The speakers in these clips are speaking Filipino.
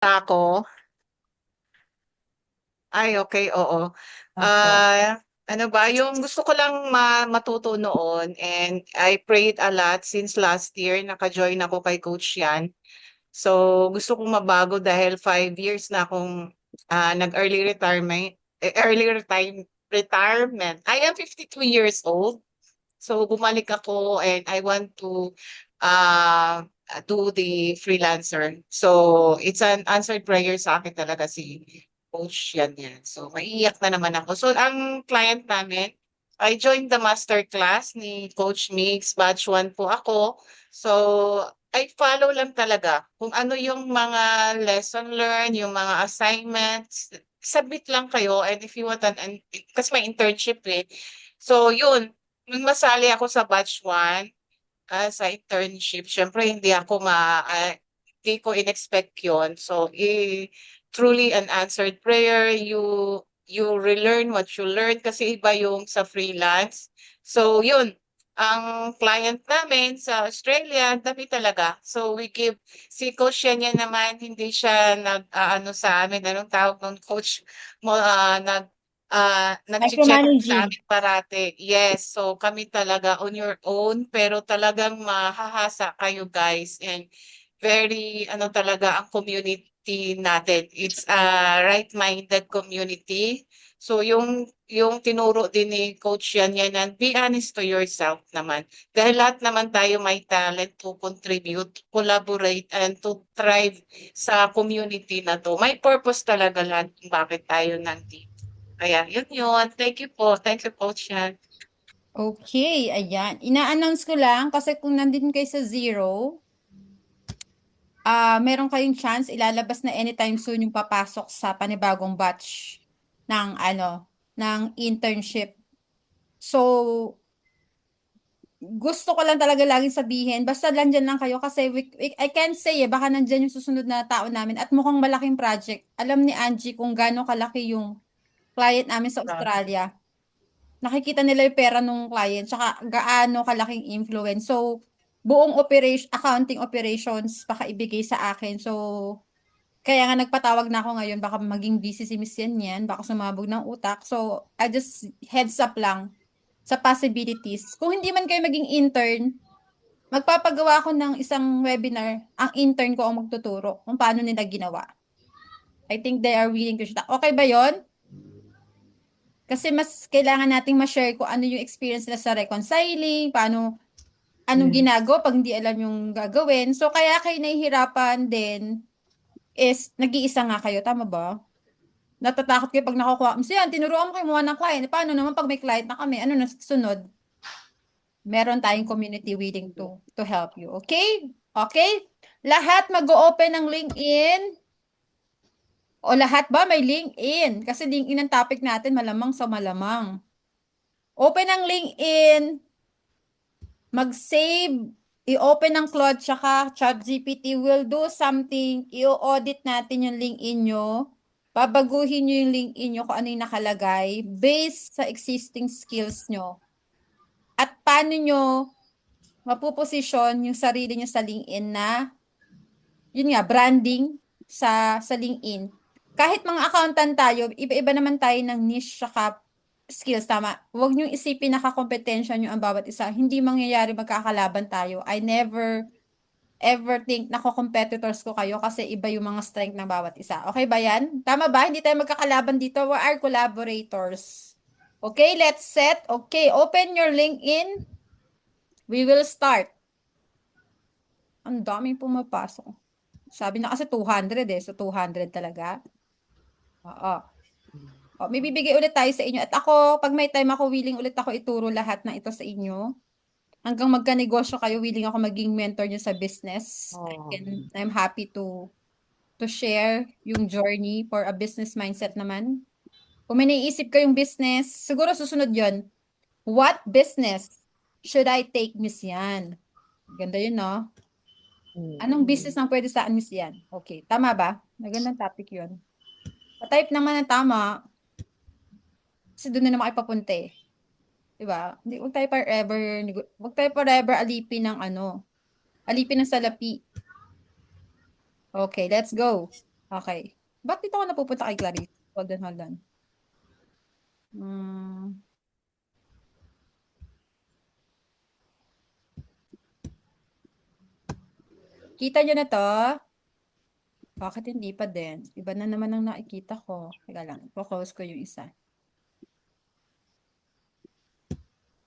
Ako? Ay, okay, oo. Opo. Ano ba, yung gusto ko lang matuto noon and I prayed a lot since last year, naka-join ako kay Coach Yan. So, gusto kong mabago dahil 5 years na akong nag-early retirement. I am 52 years old. So, bumalik ako and I want to uh, do the freelancer. So, it's an answered prayer sa akin talaga si Coach yan. So, maiiyak na naman ako. So, ang client namin, I joined the master class ni Coach Mix, batch 1 po ako. So, I follow lang talaga kung ano yung mga lesson learned, yung mga assignments, submit lang kayo and if you want kasi may internship eh. So, yun, nung masali ako sa batch 1, sa internship, syempre hindi ko in-expect yun. So, truly an answered prayer. You relearn what you learn kasi iba yung sa freelance. So, yun. Ang client namin sa Australia, ang dami talaga. So, si Coach Shenya naman, hindi siya ano sa amin, anong tawag ng coach mo, nag-check sa Micromanaging. amin parate. Yes, so kami talaga on your own, pero talagang mahahasa kayo guys and very ano talaga ang community natin. It's a right-minded community. So yung tinuro din ni Coach yan be honest to yourself naman. Dahil lahat naman tayo may talent to contribute, collaborate, and to thrive sa community na to. May purpose talaga lahat kung bakit tayo nandito. Kaya yun yun. Thank you po. Thank you, Coach Yan. Okay, ayan. Ina-announce ko lang kasi kung nandun kayo sa zero, meron kayong chance ilalabas na anytime soon yung papasok sa panibagong batch ng ng internship. So, gusto ko lang talaga laging sabihin, basta nandyan lang kayo kasi I can't say baka nandyan yung susunod na tao namin at mukhang malaking project. Alam ni Angie kung gaano kalaki yung client namin sa Ah, Australia. Nakikita nila yung pera ng client, tsaka gaano kalaking influence. So, buong accounting operations, baka ibigay sa akin. So, kaya nga nagpatawag na ako ngayon, baka maging busy si Miss yan, baka sumabog ng utak. So, I just heads up lang sa possibilities. Kung hindi man kayo maging intern, magpapagawa ako ng isang webinar. Ang intern ko ang magtuturo kung paano nila ginawa. I think they are willing to share. Okay ba yon? Kasi mas kailangan nating ma-share kung ano yung experience nila sa reconciling, anong mm. ginagawa pag hindi alam yung gagawin. So, kaya kayo nahihirapan din is nag-iisa nga kayo, tama ba? Natatakot kayo pag nakukuha. Kasi yan, tinuruan mo kayo mga ng client. Paano naman pag may client na kami? Ano na sunod? Meron tayong community willing to help you. Okay? Okay? Lahat mag-open ng LinkedIn. O lahat ba may LinkedIn? Kasi LinkedIn ang topic natin, malamang sa malamang. Open ang LinkedIn. Mag-save, i-open ng Claude tsaka ChatGPT will do something, i-audit natin yung LinkedIn nyo, babaguhin nyo yung LinkedIn nyo kung ano yung nakalagay based sa existing skills nyo. At paano nyo mapuposisyon yung sarili nyo sa LinkedIn na, yun nga, branding sa LinkedIn. Kahit mga accountant tayo, iba-iba naman tayo ng niche tsaka skills, tama. Huwag niyong isipin na kakompetensya niyo ang bawat isa. Hindi mangyayari magkakalaban tayo. I never ever think na competitors ko kayo kasi iba yung mga strength ng bawat isa. Okay ba yan? Tama ba? Hindi tayo magkakalaban dito. We are collaborators. Okay, let's set. Okay, open your LinkedIn. We will start. Ang daming pumapasok. Sabi na kasi 200 eh. So 200 talaga. Oo. O, may bibigay ulit tayo sa inyo. At ako, pag may time ako, willing ulit ako ituro lahat ng ito sa inyo. Hanggang magka-negosyo kayo, willing ako maging mentor nyo sa business. Oh. I'm happy to share yung journey for a business mindset naman. Kung may naiisip kayong business, siguro susunod yon. What business should I take, Miss Yan? Ganda yun, no? Anong business ang pwede sa Miss Yan? Okay, tama ba? Magandang topic yun. Pa-type naman ng tama, kasi doon na naman kayo papunta eh. Diba? Hindi, wag tayo forever alipin ng alipin ng salapi. Okay, let's go. Okay. Ba't dito ako napupunta kay Clarice? Hold on, hold on. Hmm. Kita nyo na to? Bakit hindi pa din? Iba na naman ang nakikita ko. Teka lang, i-close ko yung isa.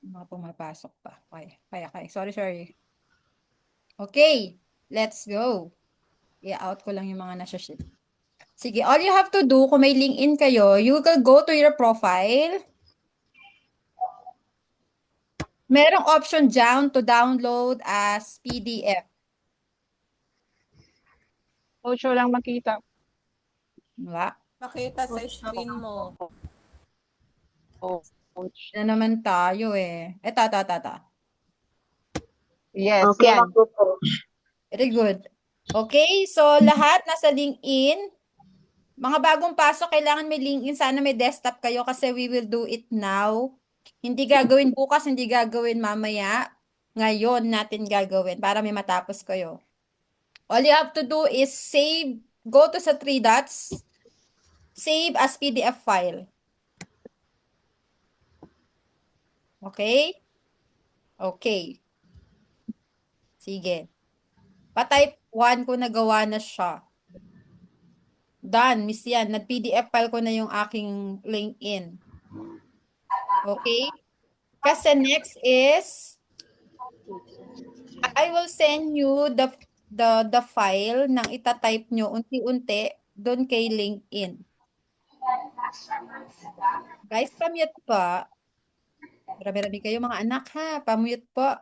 Mga pumapasok pa. Okay. Sorry, sorry. Okay, let's go. I-out ko lang yung mga nasa sheet. Sige, all you have to do, kung may LinkedIn kayo, you will go to your profile. Merong option dyan to download as PDF. Coach, walang makita. Wala. Makita sa screen mo. Coach. Na naman tayo eh. Ito. Yes, Okay yan. lang po, Coach. Very good. Okay, so lahat nasa LinkedIn. Mga bagong pasok, kailangan may LinkedIn. Sana may desktop kayo kasi we will do it now. Hindi gagawin bukas, hindi gagawin mamaya. Ngayon natin gagawin para may matapos kayo. All you have to do is save, go to sa three dots, save as PDF file. Okay? Okay. Sige. Pa-type 1 ko nagawa na siya. Done, miss yan. Nag-PDF file ko na yung aking LinkedIn. Okay? Kasi next is, I will send you the file nang itatype nyo unti-unti doon kay LinkedIn. Guys, pamute po. Marami-rami kayo mga anak ha. Pamute po.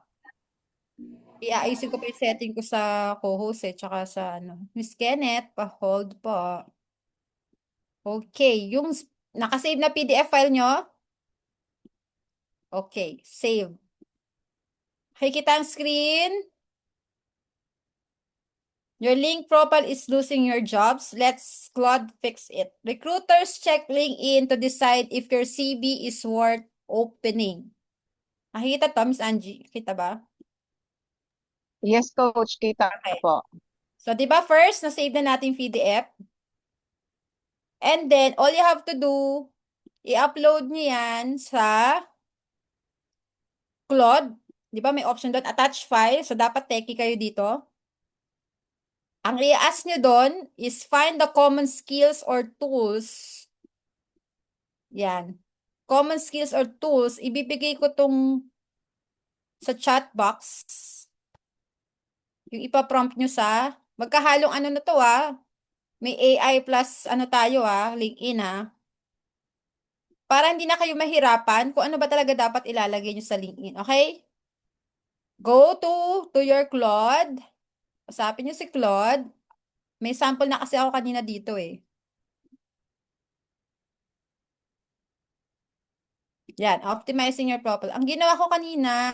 Iayusin ko pa yung setting ko sa co-host tsaka sa ano. Miss Kenneth, pa-hold po. Okay, yung nakasave na PDF file nyo? Okay, save. Nakikita ang screen? Your link profile is losing your jobs. Let's Claude fix it. Recruiters check LinkedIn to decide if your CV is worth opening. Nakikita to, Miss Angie? Kita ba? Yes, Coach, kita Okay. po. So, di ba first, na-save na natin PDF? And then, all you have to do, i-upload nyo yan sa Claude. Di ba may option doon, attach file. So, dapat techie kayo dito. Ang i-ask nyo doon is find the common skills or tools. Yan. Common skills or tools. Ibibigay ko tong sa chat box. Yung ipaprompt nyo sa, magkahalong ano na to May AI plus ano tayo LinkedIn Para hindi na kayo mahirapan kung ano ba talaga dapat ilalagay nyo sa LinkedIn. Okay? Go to your Claude. Usapin nyo si Claude. May sample na kasi ako kanina dito eh. Yan, optimizing your profile. Ang ginawa ko kanina,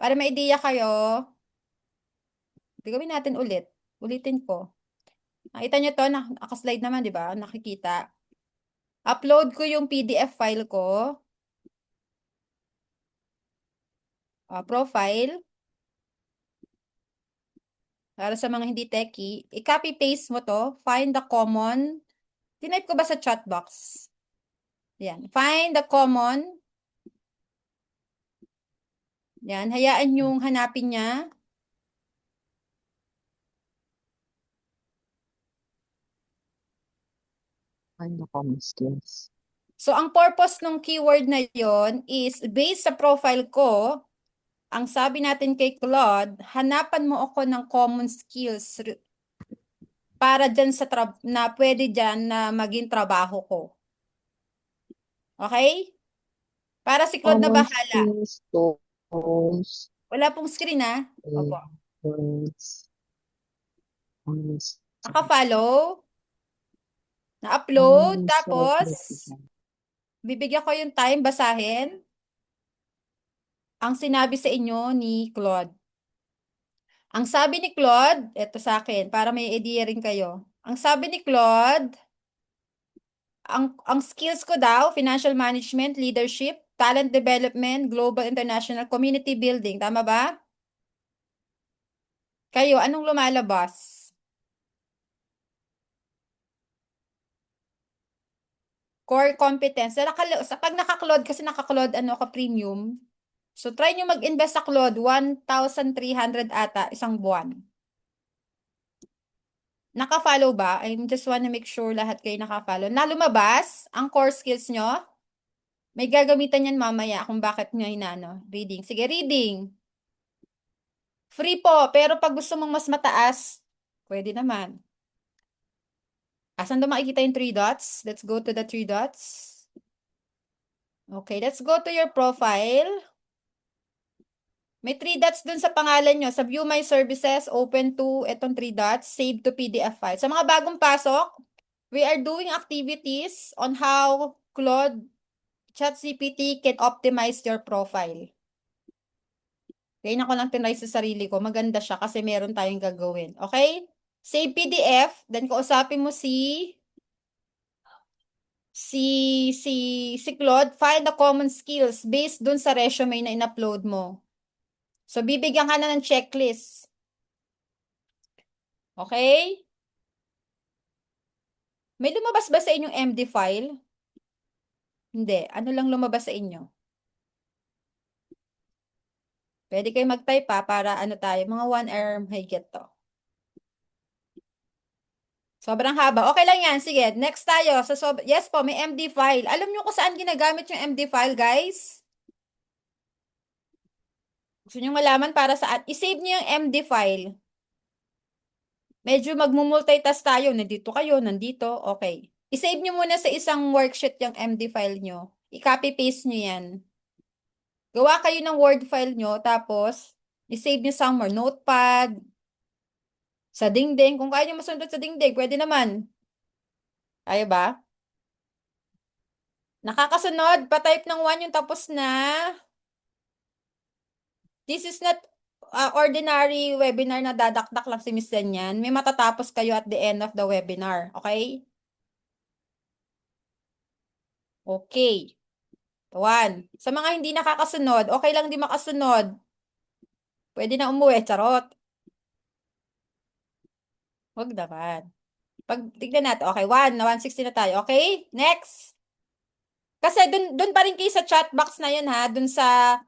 para may idea kayo, gawin natin ulit. Ulitin ko. Nakita nyo to, nakaslide naman, di ba? Nakikita. Upload ko yung PDF file ko. Profile. Para sa mga hindi techie, i-copy-paste mo to. Find the common. Tinype ko ba sa chat box? Yan. Find the common. Yan. Hayaan yung hanapin niya. Find the common skills. So, ang purpose ng keyword na yon is based sa profile ko, ang sabi natin kay Claude, hanapan mo ako ng common skills para dyan sa na pwede dyan na maging trabaho ko. Okay? Para si Claude na Common bahala. skills, tools, Wala pong screen Opo. words, common Naka-follow. Na-upload. common Tapos, self-motivation. bibigyan ko yung time basahin ang sinabi sa inyo ni Claude. Ang sabi ni Claude, eto sa akin, para may idea rin kayo. Ang sabi ni Claude, ang skills ko daw, financial management, leadership, talent development, global international community building. Tama ba? Kayo, anong lumalabas? core competence. Pag naka-Claude, kasi naka-Claude ano ka premium. So, try nyo mag-invest sa Claude, 1,300 ata, isang buwan. Naka-follow ba? I just wanna make sure lahat kayo naka-follow. Na lumabas ang core skills nyo? May gagamitan yan mamaya kung bakit nyo hinano. Reading. Sige, reading. Free po, pero pag gusto mong mas mataas, pwede naman. Asan daw makikita yung 3 dots? Let's go to the 3 dots. Okay, let's go to your profile. May 3 dots dun sa pangalan nyo. Sa View My Services, open to, etong 3 dots, save to PDF file. Sa mga bagong pasok, we are doing activities on how Claude ChatGPT can optimize your profile. Ngayon ako lang tinry sa sarili ko. Maganda siya kasi meron tayong gagawin. Okay? Save PDF, then kausapin mo si Claude, find the common skills based dun sa resume na in-upload mo. So, bibigyan ka na ng checklist. Okay? May lumabas ba sa inyong MD file? Hindi. Ano lang lumabas sa inyo? Pwede kayo mag-type pa para ano tayo, mga 1 hour higit to. Sobrang haba. Okay lang yan. Sige, next tayo. Yes po, may MD file. Alam nyo kung saan ginagamit yung MD file, guys? Gusto nyo malaman para saan? I-save nyo yung MD file. Medyo magmumultitask tayo. Nandito kayo, nandito. Okay. I-save nyo muna sa isang worksheet yung MD file nyo. I-copy-paste nyo yan. Gawa kayo ng Word file nyo, tapos i-save nyo somewhere. Notepad, sa dingding. Kung kaya nyo masundot sa dingding, pwede naman. Kaya ba? Nakakasunod, pa-type ng 1 yung tapos na. This is not ordinary webinar na dadakdak lang si Miss Danyan. May matatapos kayo at the end of the webinar. Okay? Okay. 1. Sa mga hindi nakakasunod, okay lang di makasunod. Pwede na umuwi, charot. Huwag naman. Pag tignan natin, okay, 160 na tayo. Okay? Next. Kasi dun pa rin kayo sa chat box na yun ha, dun sa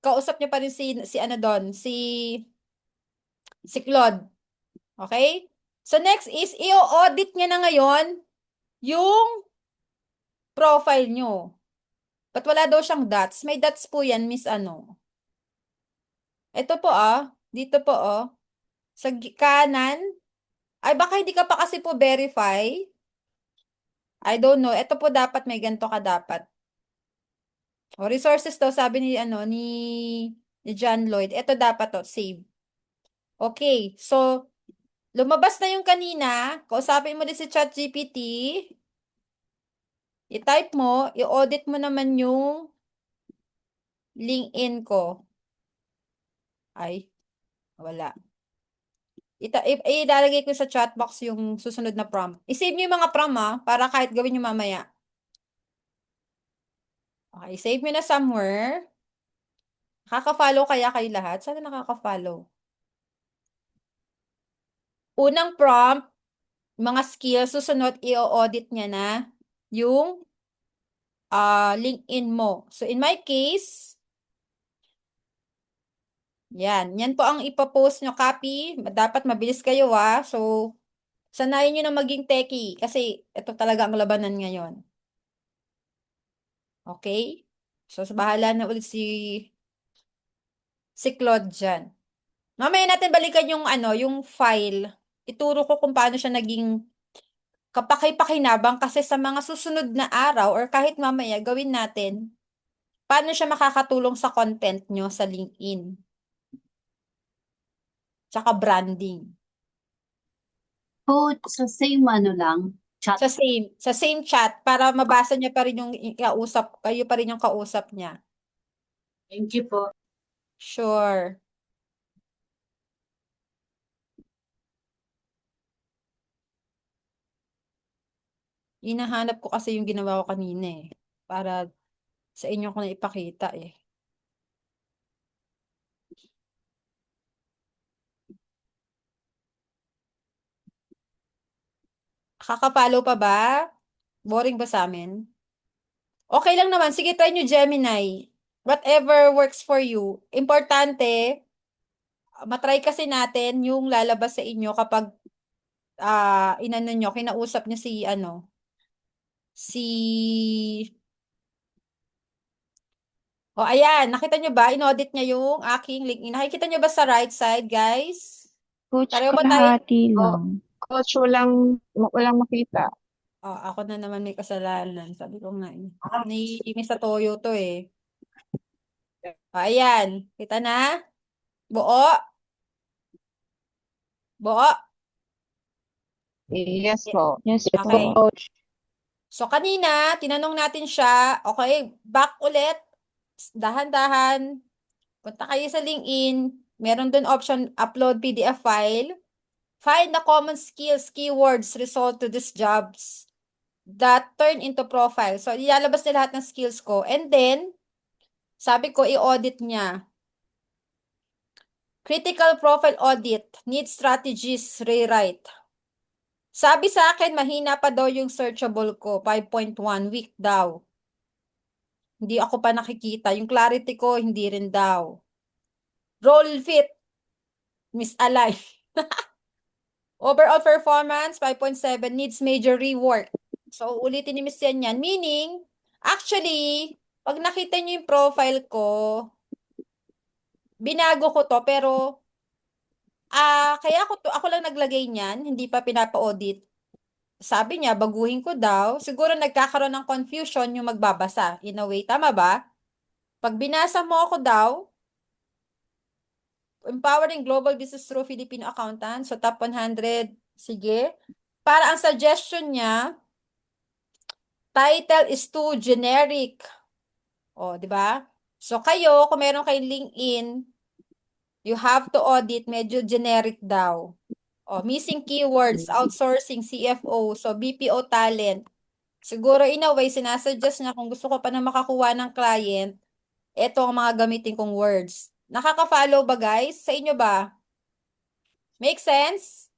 kausap niyo pa rin si ano doon, si Claude. Okay? So next is i-audit niya na ngayon yung profile nyo. Ba't wala daw siyang dots? May dots po yan, Miss ano. Ito po dito po sa kanan. Ay baka hindi ka pa kasi po verify. I don't know. Ito po dapat may ganito ka dapat. O resources daw sabi ni John Lloyd. Ito dapat to, save. Okay, so lumabas na yung kanina, kausapin mo din si ChatGPT, i-type mo, i-audit mo naman yung LinkedIn ko. Ay, wala. Ilalagay ko sa chat box yung susunod na prompt. I-save nyo yung mga prompt para kahit gawin nyo mamaya. Okay, save nyo na somewhere. Nakaka-follow kaya kayo lahat? Sana nakaka-follow. Unang prompt, mga skills, susunod, i-audit niya na yung LinkedIn mo. So, in my case, yan po ang ipapost nyo, copy. Dapat mabilis kayo So, sanayin nyo na maging techie kasi ito talaga ang labanan ngayon. Okay? So, bahala na ulit si Claude dyan. Mamaya natin balikan yung file. Ituro ko kung paano siya naging kapaki-pakinabang kasi sa mga susunod na araw or kahit mamaya gawin natin, paano siya makakatulong sa content nyo sa LinkedIn. Tsaka branding. So, sa same ano lang, chat. Sa same chat para mabasa niya pa rin yung kausap, kayo pa rin yung kausap niya. Thank you po. Sure. Hinahanap ko kasi yung ginawa ko kanina para sa inyo ko na ipakita Kaka-follow pa ba? Boring ba sa amin? Okay lang naman. Sige, try nyo Gemini. Whatever works for you. Importante, matry kasi natin yung lalabas sa inyo kapag inano nyo, kinausap nyo si ano, si O, ayan. Nakita nyo ba? In-audit niya yung aking LinkedIn. Nakikita nyo ba sa right side, guys? Coach, Pareho ba tayo? kalahati Oh, lang. coach, walang makita. Oh, ako na naman may kasalanan. Sabi ko nga eh. Naiinis sa toyo to eh. O, ayan. Kita na? Buo? Buo? Yes po. Yes Okay. po. So, kanina, tinanong natin siya. Okay, back ulit. Dahan-dahan. Punta kayo sa LinkedIn. Meron dun option, upload PDF file. Find the common skills, keywords, result to these jobs that turn into profile. So, ilalabas niya lahat ng skills ko. And then, sabi ko, i-audit niya. Critical profile audit. Need strategies, rewrite. Sabi sa akin, mahina pa daw yung searchable ko. 5.1, weak daw. Hindi ako pa nakikita. Yung clarity ko, hindi rin daw. Role fit, misalign. Overall performance, 5.7, needs major rework. So, ulitin ni Miss yan. Meaning, actually, pag nakita niyo yung profile ko, binago ko to, pero, kaya ako lang naglagay niyan, hindi pa pinapa-audit. Sabi niya, baguhin ko daw. Siguro nagkakaroon ng confusion yung magbabasa. In a way, tama ba? Pag binasa mo ako daw, Empowering Global Business through Filipino Accountants, so top 100, sige. Para ang suggestion niya, title is too generic. O, di ba? So, kayo, kung meron kayong LinkedIn, you have to audit, medyo generic daw. O, missing keywords, outsourcing, CFO, so BPO talent. Siguro, in a way, sinasuggest niya kung gusto ko pa na makakuha ng client, eto ang mga gamitin kong words. Nakaka-follow ba, guys? Sa inyo ba? Make sense?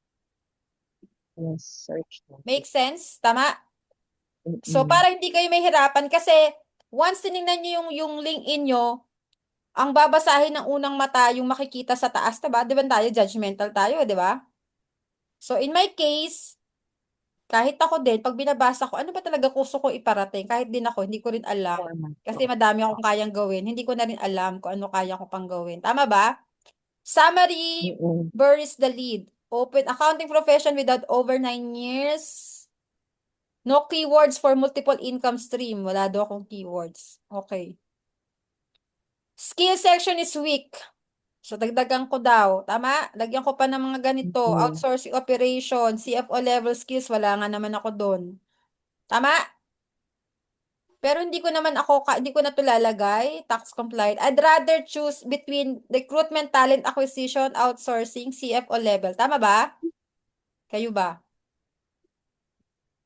Yes, search po. Make sense? Tama? So, Mm-mm. para hindi kayo mahirapan, kasi once tinignan nyo yung LinkedIn nyo, ang babasahin ng unang mata yung makikita sa taas, diba? Di ba tayo, judgmental tayo, di ba? So, in my case, kahit ako din, pag binabasa ko, ano ba talaga gusto ko iparating? Kahit din ako, hindi ko rin alam. Format Kasi po. madami akong kayang gawin. Hindi ko na rin alam kung ano kaya ko pang gawin. Tama ba? Summary, Mm-mm. where is the lead? Open accounting profession without over 9 years. No keywords for multiple income stream. Wala daw akong keywords. Okay. Skill section is weak. So, dagdagan ko daw. Tama? Lagyan ko pa ng mga ganito. Mm-mm. Outsourcing operation, CFO level skills. Wala nga naman ako doon. Tama? Pero hindi ko naman hindi ko na to lalagay. Tax compliant. I'd rather choose between recruitment, talent acquisition, outsourcing, CFO level. Tama ba? Kayo ba?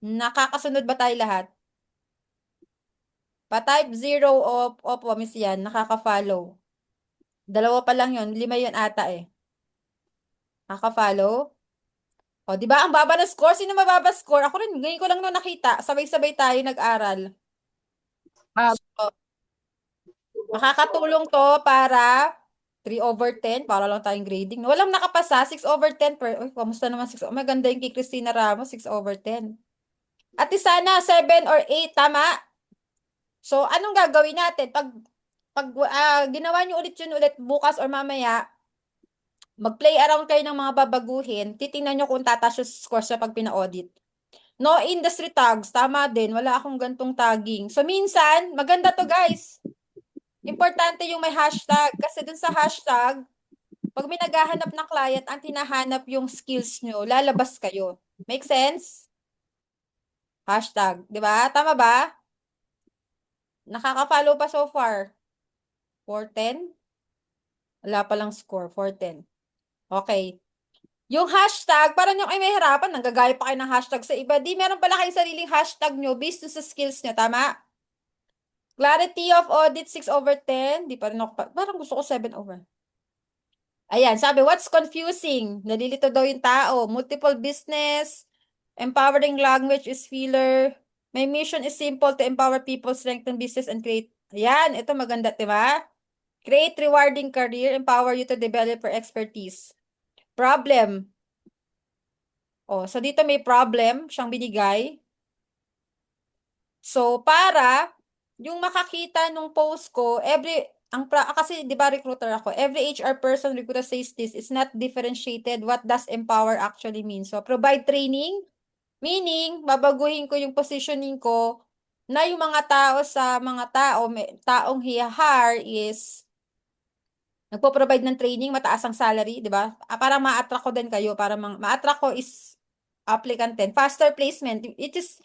Nakakasunod ba tayo lahat? Pa-type 0 opo, miss yan. Nakaka-follow. Dalawa pa lang yun. 5 yun ata eh. Nakaka-follow? O, di ba? Ang baba ng score. Sino mababa score? Ako rin. Ngayon ko lang no nakita. Sabay-sabay tayo nag-aral. Ah, So, makakatulong to para 3/10 para lang tayong grading. Walang nakapasa. 6/10 per. Uy, kamusta naman 6? Oh, maganda yung kay Christina Ramos. 6/10. At sana 7 or 8. Tama? So, anong gagawin natin? Pag ginawa nyo ulit yun ulit bukas or mamaya, mag-play around kayo ng mga babaguhin, titingnan nyo kung tataas yung score sa pag pina-audit. No industry tags, tama din. Wala akong gantong tagging. So, minsan, maganda to guys. Importante yung may hashtag. Kasi dun sa hashtag, pag may naghahanap ng client, ang tinahanap yung skills nyo, lalabas kayo. Make sense? Hashtag. Di ba? Tama ba? Nakaka-follow pa so far? 410? Wala palang score. 410. Okay. Yung hashtag, parang yung ay may harapan, nanggagaya pa kayo ng hashtag sa iba. Di, meron pala kayong sariling hashtag nyo based sa skills nyo, tama? Clarity of audit, 6/10. Di pa rin ako, parang gusto ko 7/. Ayan, sabi, what's confusing? Nalilito daw yung tao. Multiple business, empowering language is filler. My mission is simple to empower people, strengthen business, and create. Ayan, ito maganda, di ba? Create rewarding career, empower you to develop your expertise. Problem. Oh, so dito may problem siyang binigay. So, para yung makakita nung post ko, kasi di ba recruiter ako, every HR person recruiter says this, it's not differentiated what does empower actually mean. So, provide training, meaning, babaguhin ko yung positioning ko na yung mga taong hire is nagpo-provide ng training, mataas ang salary, di ba? Para ma-attract ko din kayo, para ma-attract ko is applicant din. Faster placement, it is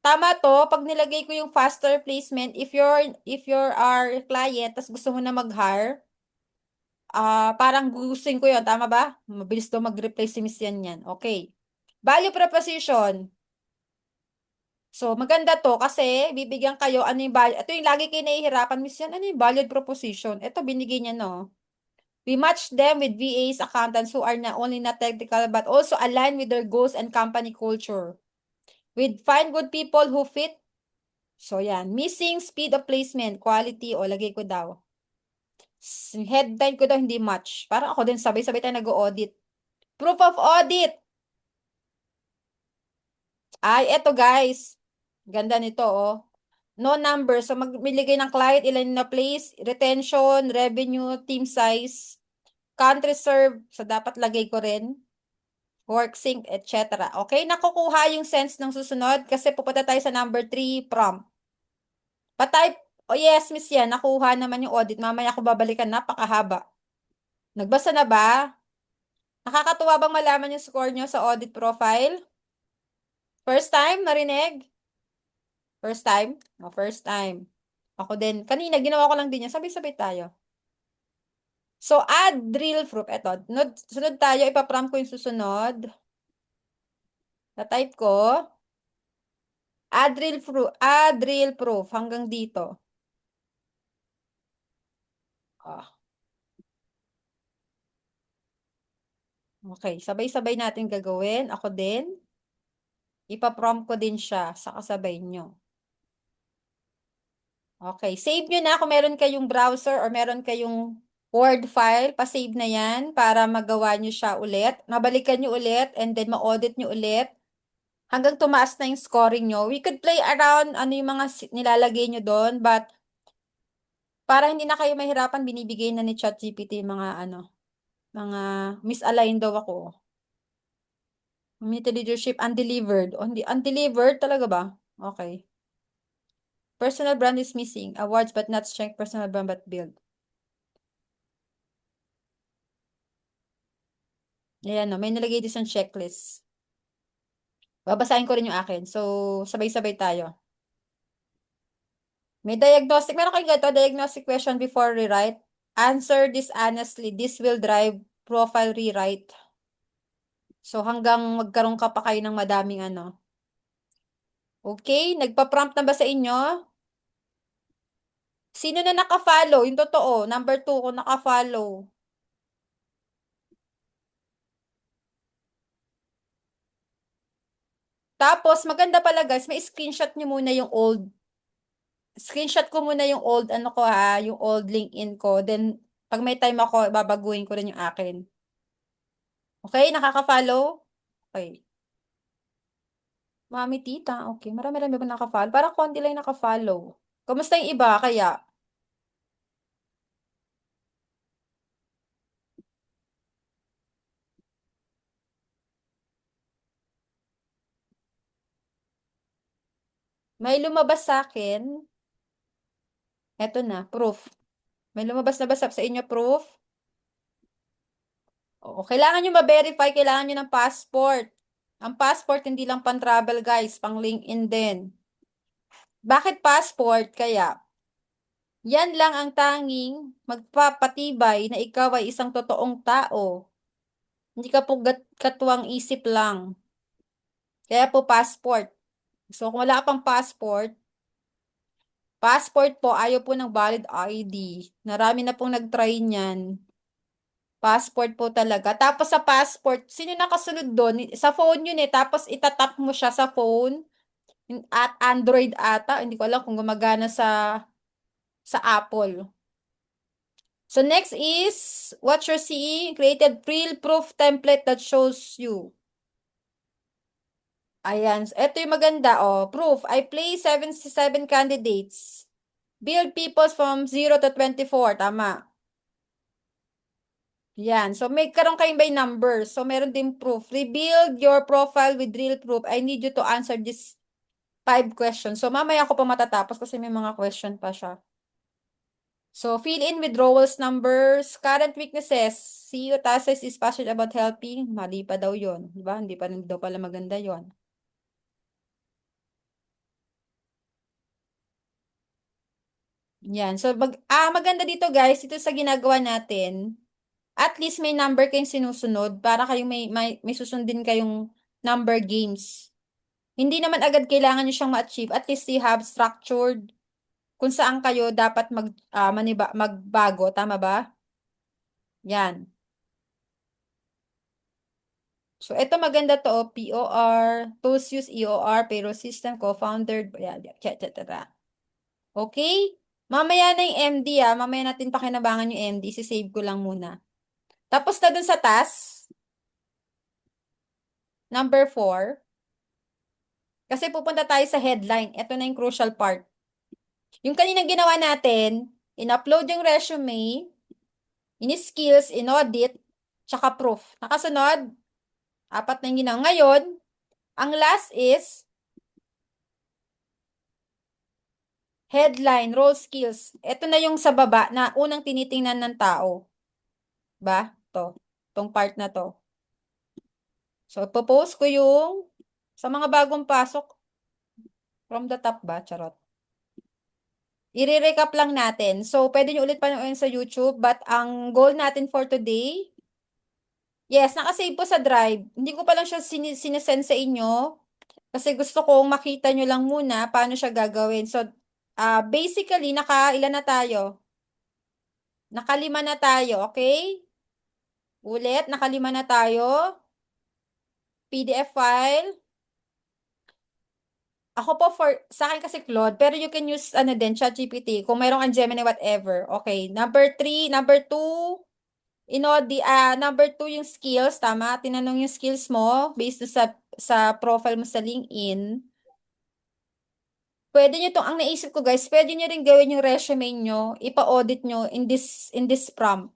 tama to, pag nilagay ko yung faster placement, if you're our client, tas gusto mo na mag-hire, parang gugustuhin ko yun, tama ba? Mabilis to mag-replace si Miss yan. Okay. Value proposition. So, maganda to kasi bibigyan kayo ano yung value. Ito yung lagi kayo nahihirapan, Miss yan, ano yung valued proposition? Ito, binigay niya, no? We match them with VAs, accountants who are not technical but also align with their goals and company culture. We'd find good people who fit. So, yan. Missing speed of placement, quality, o lagay ko daw. Headline ko daw hindi match. Parang ako din, sabay-sabay tayo nag-audit. Proof of audit. Ay, eto guys. Ganda nito, oh. No number. So, magmiligay ng client, ilan na place, retention, revenue, team size, country served. So, dapat lagay ko rin. Work sync, etc. Okay, nakukuha yung sense ng susunod kasi pupunta tayo sa number 3, prompt. Pa-type, oh yes, miss yan, nakuha naman yung audit. Mamaya ako babalikan, napakahaba. Nagbasa na ba? Nakakatuwa bang malaman yung score nyo sa audit profile? First time, narinig? First time? No, first time. Ako din. Kanina, ginawa ko lang din yan. Sabay-sabay tayo. So, add drill proof. Ito. Sunod tayo. Ipaprompt ko yung susunod. Na-type ko. Add drill proof. Add drill proof. Hanggang dito. Ah. Okay. Sabay-sabay natin gagawin. Ako din. Ipaprompt ko din siya sa kasabay nyo. Okay, save nyo na kung meron kayong browser or meron kayong Word file, pa-save na yan para magawa nyo siya ulit. Mabalikan nyo ulit and then ma-audit nyo ulit hanggang tumaas na yung scoring nyo. We could play around ano yung mga nilalagay nyo doon, but para hindi na kayo mahirapan, binibigay na ni ChatGPT yung mga misaligned daw ako. Community leadership, undelivered. O, hindi, undelivered talaga ba? Okay. Personal brand is missing. Awards but not strength. Personal brand but build. Ayan, no, may nalagay din sa checklist. Babasahin ko rin yung akin. So, sabay-sabay tayo. May diagnostic. Meron kayong ganito, diagnostic question before rewrite. Answer this honestly. This will drive profile rewrite. So, hanggang magkaroon ka pa kayo ng madaming ano. Okay, nagpa-prompt na ba sa inyo? Sino na naka-follow? Yung totoo. Number 2, kung naka-follow. Tapos, maganda pala guys, may screenshot nyo muna yung old. Screenshot ko muna yung old, ano ko ha, yung old LinkedIn ko. Then, pag may time ako, babaguhin ko rin yung akin. Okay, nakaka-follow? Okay. Mami, tita, okay. Marami-rami ba naka-follow? Parang konti lang naka-follow. Kamusta yung iba, kaya? May lumabas sa akin. Eto na, proof. May lumabas na ba sa inyo proof? Oo, kailangan nyo ma-verify, kailangan nyo ng passport. Ang passport, hindi lang pang-travel guys, pang LinkedIn din. Bakit passport? Kaya, yan lang ang tanging magpapatibay na ikaw ay isang totoong tao. Hindi ka po katuwang isip lang. Kaya po passport. So, kung wala ka pang passport po, ayaw po ng valid ID. Narami na pong nag-try niyan. Passport po talaga. Tapos sa passport, sino nakasunod doon? Sa phone yun eh. Tapos itatap mo siya sa phone. At Android ata, hindi ko alam kung gumagana sa Apple. So next is what you're seeing, created real proof template that shows you. Ayan, ito yung maganda, oh. Proof, I play 77 candidates. Build peoples from 0 to 24, tama. Yan, so may karoon kayong by numbers. So meron din proof. Rebuild your profile with real proof. I need you to answer this 5 questions. So mamaya ako pa matatapos kasi may mga question pa siya. So fill in withdrawals numbers, current weaknesses. CEO Tasses is passionate about helping. Mali pa daw yon, di ba? Hindi pa rin daw pala maganda yon. Yan. So maganda dito guys, ito sa ginagawa natin. At least may number kayong sinusunod para kayong may susundin kayong number games. Hindi naman agad kailangan nyo siyang ma-achieve. At least you have structured kung saan kayo dapat magbago. Tama ba? Yan. So, ito maganda to, POR, tools use EOR, payroll system, co-founder, yan, etc. Okay? Mamaya na yung MD mamaya natin pakinabangan yung MD, sisave ko lang muna. Tapos na dun sa task, number 4, kasi pupunta tayo sa headline. Ito na yung crucial part. Yung kaninang ginawa natin, in-upload yung resume, in-skills, in-audit, tsaka proof. Nakasunod? 4 na yung ginawa. Ngayon, ang last is headline, role skills. Ito na yung sa baba na unang tinitingnan ng tao. Ba? Tong part na to. So, ipopost ko yung sa mga bagong pasok from the top ba? Charot. I-recap lang natin. So, pwede nyo ulit panoorin sa YouTube, but ang goal natin for today, yes, nakasave po sa drive. Hindi ko pa lang siya sinesend sa inyo kasi gusto kong makita nyo lang muna paano siya gagawin. So, basically, ilan na tayo? Naka-5 na tayo, okay? Ulit, naka-5 na tayo. PDF file. Ako po sa akin kasi Claude, pero you can use ChatGPT kung mayroong ang Gemini whatever. Okay, number 2, number 2 yung skills, tama? Tinanong yung skills mo based sa profile mo sa LinkedIn. Pwede nyo ang naisip ko guys, pwede nyo rin gawin yung resume nyo, ipa-audit nyo in this prompt.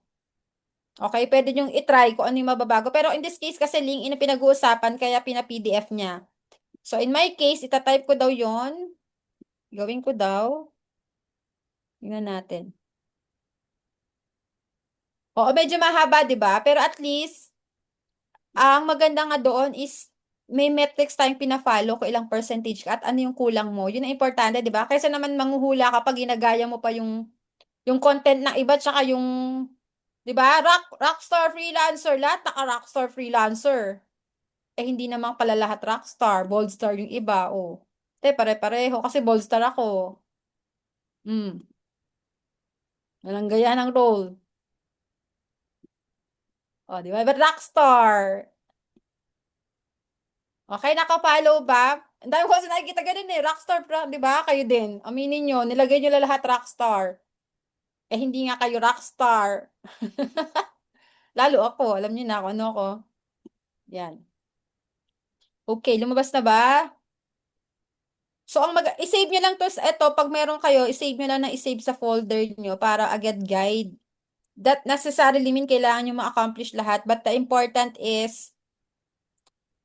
Okay, pwede nyo i-try kung ano yung mababago. Pero in this case kasi LinkedIn na pinag-uusapan, kaya pina-PDF niya. So, in my case, itatype ko daw yon. Gawin ko daw. Tingnan natin. Oo, medyo mahaba, di ba? Pero at least, ang maganda nga doon is may metrics tayong pina-follow kung ilang percentage ka at ano yung kulang mo. Yun ang importante, di ba? Kaysa naman manghuhula kapag ginagaya mo pa yung content ng iba tsaka yung, di ba? Rockstar freelancer, lahat naka-rockstar freelancer. Eh, hindi naman pala lahat rockstar. Boldstar yung iba, oh. Pare-pareho kasi boldstar ako. Walang gaya ng role. O, di ba? But rockstar. Okay, nakapollow ba? Ang dami ko kasi nakikita ganun eh. Rockstar, di ba? Kayo din. Aminin nyo, nilagay nyo lahat rockstar. Eh, hindi nga kayo rockstar. Lalo ako. Alam niyo na ako, ano ako. Yan. Okay, lumabas na ba? So, i-save nyo lang to. Ito, pag meron kayo, i-save nyo lang na i-save sa folder nyo para agad guide. That necessarily mean kailangan nyo ma-accomplish lahat. But the important is,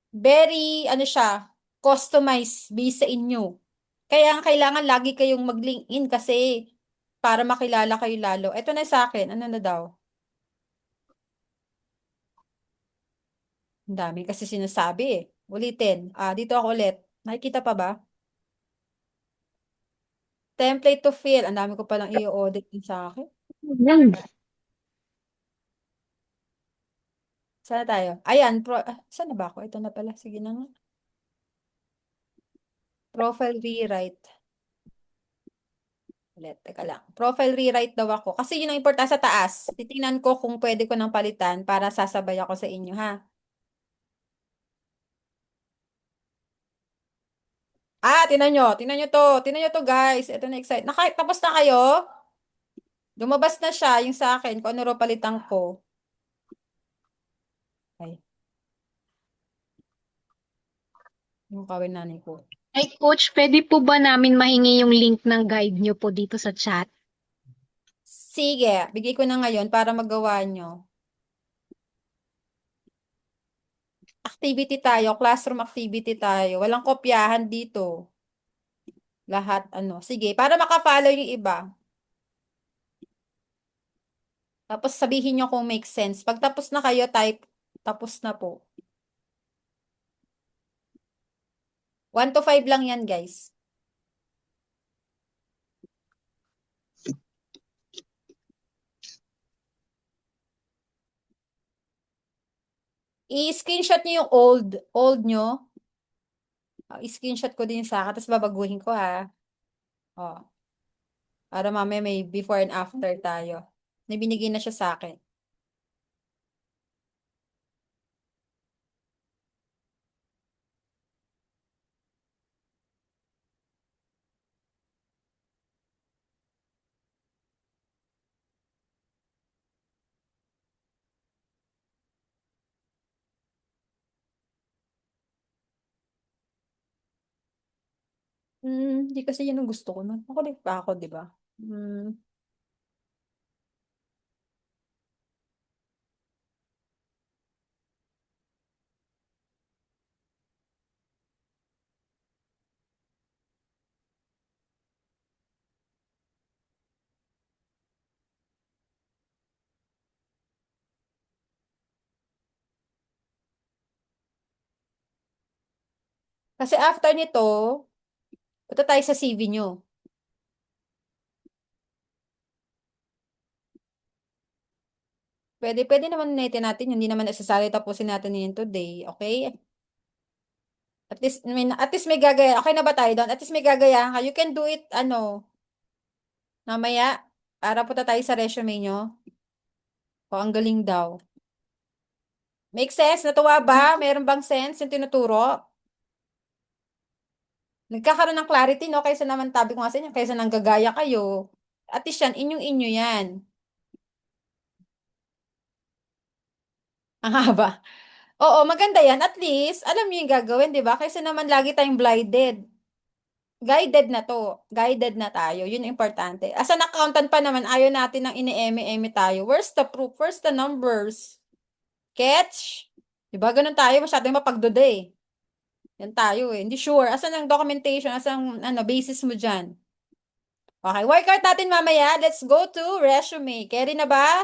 very, customized based sa inyo. Kaya kailangan lagi kayong mag-LinkedIn kasi para makilala kayo lalo. Ito na sa akin. Ano na daw? Ang dami kasi sinasabi eh. Ulitin. Dito ako ulit. Nakikita pa ba? Template to fill. Ang dami ko palang i-audit din sa akin. Yan. Saan na tayo? Ayan. Saan na ba ako? Ito na pala. Sige na nga. Profile rewrite. Ulit, teka lang. Profile rewrite daw ako. Kasi yun ang importante sa taas. Titingnan ko kung pwede ko nang palitan para sasabay ako sa inyo, ha? Tingnan nyo to. Tingnan nyo to, guys. Ito na excited. Tapos na kayo? Lumabas na siya, yung sa akin, kung ano raw palitan ko. Ay, yung kawin nanay ko. Ay, coach, pwede po ba namin mahingi yung link ng guide nyo po dito sa chat? Sige, bigay ko na ngayon para magawa nyo. Activity tayo, classroom activity tayo. Walang kopyahan dito. Lahat, ano. Sige, para makafollow yung iba. Tapos sabihin nyo kung make sense. Pag tapos na kayo, type, tapos na po. 1 to 5 lang yan, guys. I-screenshot nyo yung old nyo. I-screenshot ko din sa akin, tapos babaguhin ko ha. Oh, para mamaya may before and after tayo. Nabinigay na siya sa akin. Hindi kasi yun ang gusto ko nun. Makulit pa ako, di ba? Kasi after nito, punta tayo sa CV nyo. Pwede naman natin, hindi naman necessary tapusin natin yun today, okay? At least may gagaya. Okay na ba tayo doon? At least may gagaya ka. You can do it, mamaya, para punta tayo sa resume nyo. O, ang galing daw. Make sense? Natuwa ba? Meron bang sense yung tinuturo? Nagkakaroon ng clarity, no? Kaysa naman tabi ko nga sa inyo, kaysa nang gagaya kayo. At least yan, inyong-inyo yan. Ang haba. Oo, maganda yan. At least, alam niyo yung gagawin, di ba? Kaysa naman lagi tayong blinded. Guided na to. Guided na tayo. Yun yung importante. As an accountant pa naman, ayaw natin ng ini-eme-eme tayo. Where's the proof? Where's the numbers? Catch? Diba? Ganun tayo. Masyadong mapagduda eh. Yan tayo eh. Hindi sure. Asan ang documentation? Asan ang basis mo dyan? Okay. Work out natin mamaya. Let's go to resume. Carry na ba?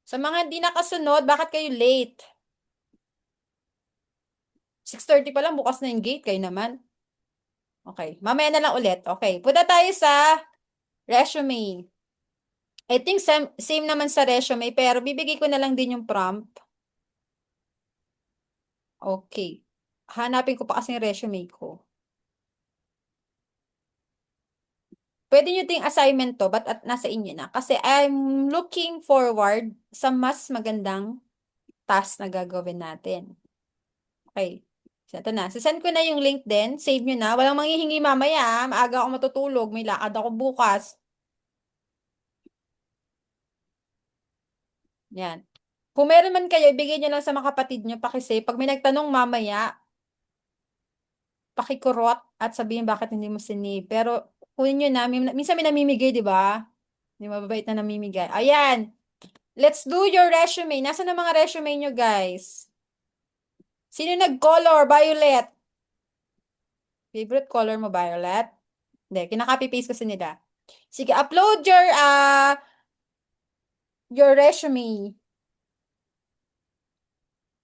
Sa mga hindi nakasunod, bakit kayo late? 6:30 pa lang. Bukas na yung gate. Kayo naman. Okay. Mamaya na lang ulit. Okay. Punta tayo sa resume. I think same naman sa resume, pero bibigay ko na lang din yung prompt. Okay. Hanapin ko pa kasi yung resume ko. Pwede nyo ting assignment to, but nasa inyo na. Kasi I'm looking forward sa mas magandang task na gagawin natin. Okay. So, ito na. Send ko na yung link din. Save nyo na. Walang manghihingi mamaya. Maaga ako matutulog. May lakad ako bukas. Yan. Kung meron man kayo, ibigay nyo lang sa mga kapatid nyo pakisave. Pag may nagtanong mamaya, pakikurot at sabihin bakit hindi mo sinave. Pero kunin nyo na. Minsan may namimigay, di ba? May mababait na namimigay. Ayan. Let's do your resume. Nasaan ang mga resume nyo, guys? Sino nag-color? Violet. Favorite color mo, Violet? Hindi, kinaka-copy-paste ko sa nila. Sige, upload your resume.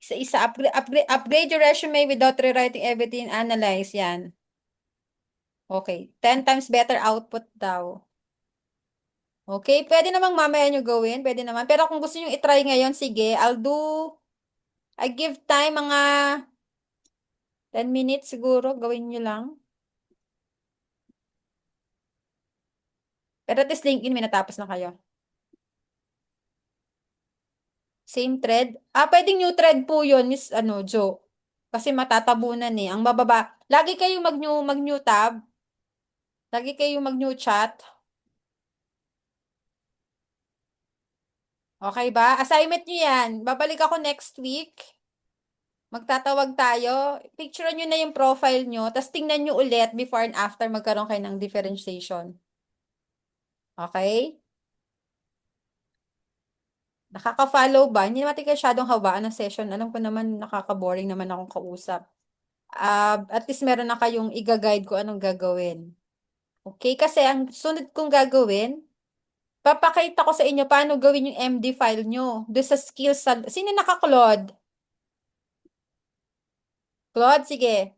Isa-isa, upgrade your resume without rewriting everything, analyze, yan. Okay, 10 times better output daw. Okay, pwede namang mamaya nyo gawin, pwede naman. Pero kung gusto nyo itry ngayon, sige, I give time mga 10 minutes siguro, gawin nyo lang. Pero at least LinkedIn, may natapos na kayo. Same thread. Pwedeng new thread po yun, Miss, Jo. Kasi matatabunan eh. Ang bababa, lagi kayong mag-new tab. Lagi kayong mag-new chat. Okay ba? Assignment nyo yan. Babalik ako next week. Magtatawag tayo. Picture nyo na yung profile nyo. Tapos tingnan nyo ulit before and after magkaroon kayo ng differentiation. Okay? Nakaka-follow ba? Hindi naman tayo masyadong hawaan ng session. Alam ko naman, nakaka-boring naman akong kausap. At least meron na kayong i-guide ko anong gagawin. Okay? Kasi ang sunod kong gagawin, papakita ko sa inyo paano gawin yung MD file nyo. Doon sa skills. Sino naka-Claude? Claude, sige.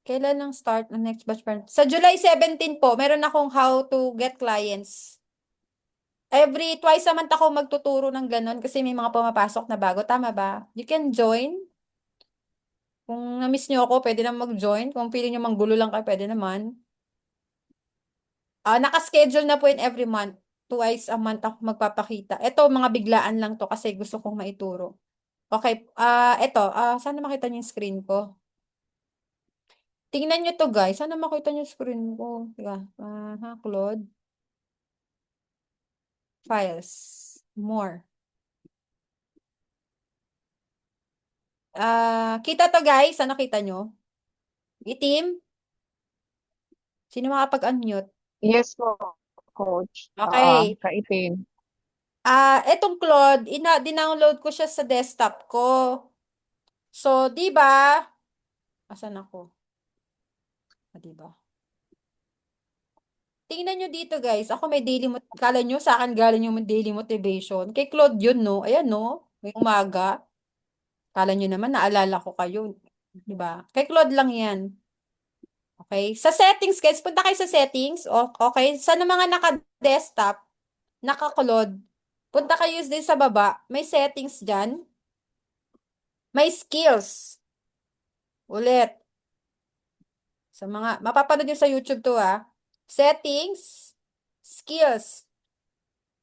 Kailan ang start ng next batch? Sa July 17 po, meron akong how to get clients. Every twice a month ako magtuturo ng ganun kasi may mga pumapasok na bago. Tama ba? You can join. Kung na-miss nyo ako, pwede na mag-join. Kung feeling nyo manggulo lang kayo, pwede naman. Naka-schedule na po in every month. Twice a month ako magpapakita. Ito, mga biglaan lang to kasi gusto kong maituro. Okay, ito, sana makita niyo yung screen ko. Tingnan nyo to guys. Sana makita niyo yung screen ko. Tiga, Claude. Files. More. Kita to guys. Sana kita nyo? Itim? Sino makapag-unmute? Yes po, coach. Okay. Kaitin. Etong Claude, dinownload ko siya sa desktop ko. So, di ba? Asan ako? Di ba? Tingnan nyo dito, guys. Ako may kala nyo sa akin galing yung daily motivation. Kay Claude yun, no? Ayan, no? May umaga. Kala nyo naman, naalala ko kayo. Di ba? Kay Claude lang yan. Okay? Sa settings, guys. Punta kayo sa settings. Okay? Sa mga naka-desktop, naka-Claude, punta kayo din sa baba. May settings dyan. May skills. Ulit. Sa mga, mapapanood nyo sa YouTube to Settings, skills.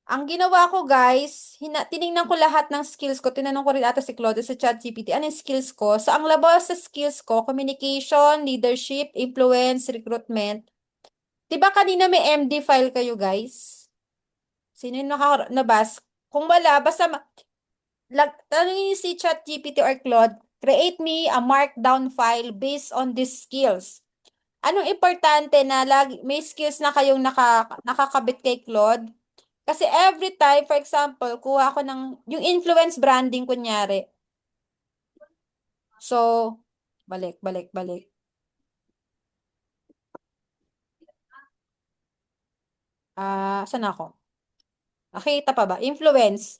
Ang ginawa ko guys, tiningnan ko lahat ng skills ko. Tinanong ko rin ata si Claude sa ChatGPT, ano yung skills ko? So, ang labas sa skills ko, communication, leadership, influence, recruitment. Diba kanina may MD file kayo guys? Sino yung nakalabas? Kung wala, basta tanongin si ChatGPT or Claude, create me a markdown file based on these skills. Anong importante na may skills na kayong nakakabit kay Claude? Kasi every time, for example, kuha ko ng, yung influence branding kunyari. So, balik. Saan ako? Nakita pa ba? Influence.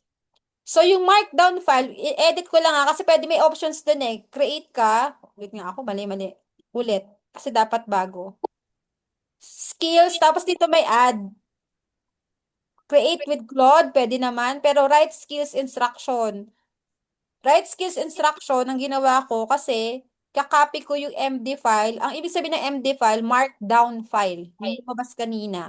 So, yung markdown file, i-edit ko lang kasi pwede may options dun eh. Create ka. Ulit nga ako, mali. Ulit. Kasi dapat bago. Skills, tapos dito may add. Create with Claude, pwede naman. Pero write skills instruction. Write skills instruction, ang ginawa ko kasi kakopy ko yung MD file. Ang ibig sabihin ng MD file, markdown file. Yung lumabas kanina.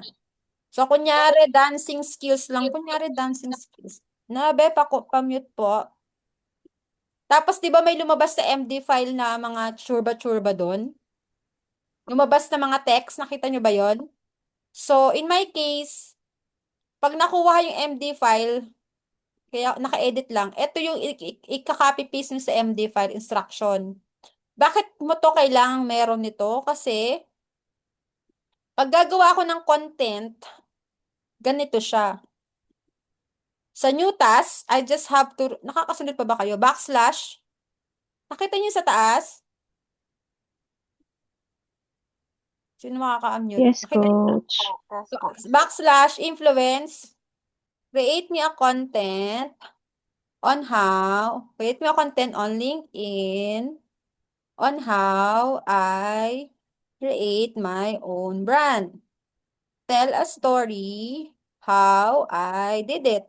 So, kunyari, dancing skills lang. Kunyari, dancing skills. Nabe, pa-mute po. Tapos, di ba may lumabas sa MD file na mga churba-churba doon? Lumabas na mga text. Nakita nyo ba yon? So, in my case, pag nakuha yung MD file, kaya naka-edit lang, ito yung i-copy paste nyo sa MD file instruction. Bakit mo to kailangang meron nito? Kasi, pag gagawa ko ng content, ganito siya. Sa new task, I just have to, nakakasunod pa ba kayo? Backslash. Nakita niyo sa taas? Sino makaka-unmute? Yes, Nakita niyo? coach. Backslash, influence, create me a content on LinkedIn, on how I create my own brand. Tell a story how I did it.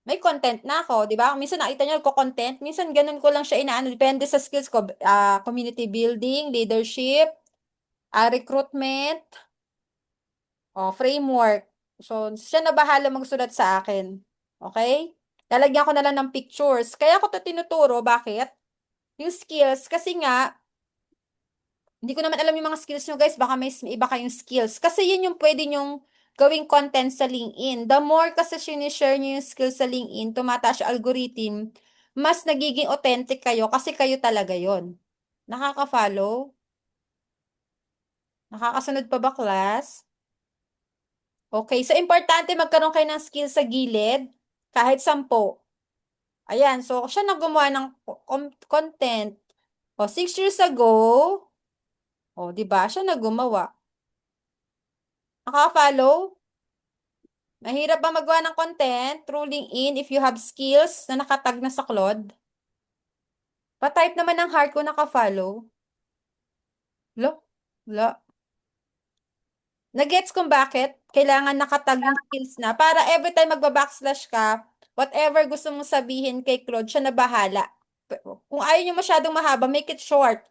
May content na ako, di ba? Minsan nakita nyo content, minsan ganun ko lang siya inaano, depende sa skills ko, community building, leadership, recruitment, framework. So, siya na bahala magsulat sa akin. Okay? Lalagyan ko na lang ng pictures. Kaya ko to tinuturo. Bakit? Yung skills, kasi nga, hindi ko naman alam yung mga skills nyo, guys. Baka may iba kayong skills. Kasi yun yung pwede nyong gawing content sa LinkedIn. The more kasi sinishare nyo yung skills sa LinkedIn, tumataas yung algorithm, mas nagiging authentic kayo kasi kayo talaga yon. Nakaka-follow? Nakakasunod pa ba, class? Okay, so importante magkaroon kayo ng skills sa gilid, kahit 10. Ayan, so siya na gumawa ng content. O, 6 years ago, o, di ba? Siya na gumawa. Nakaka-follow? Mahirap ba magawa ng content through LinkedIn if you have skills na nakatag na sa Claude? Pa-type naman ng heart ko naka-follow. Lo? Lo? Nagets kung bakit kailangan nakatag yung skills na para every time magba-backslash ka, whatever gusto mong sabihin kay Claude, siya na bahala. Kung ayaw nyo masyadong mahaba, make it short.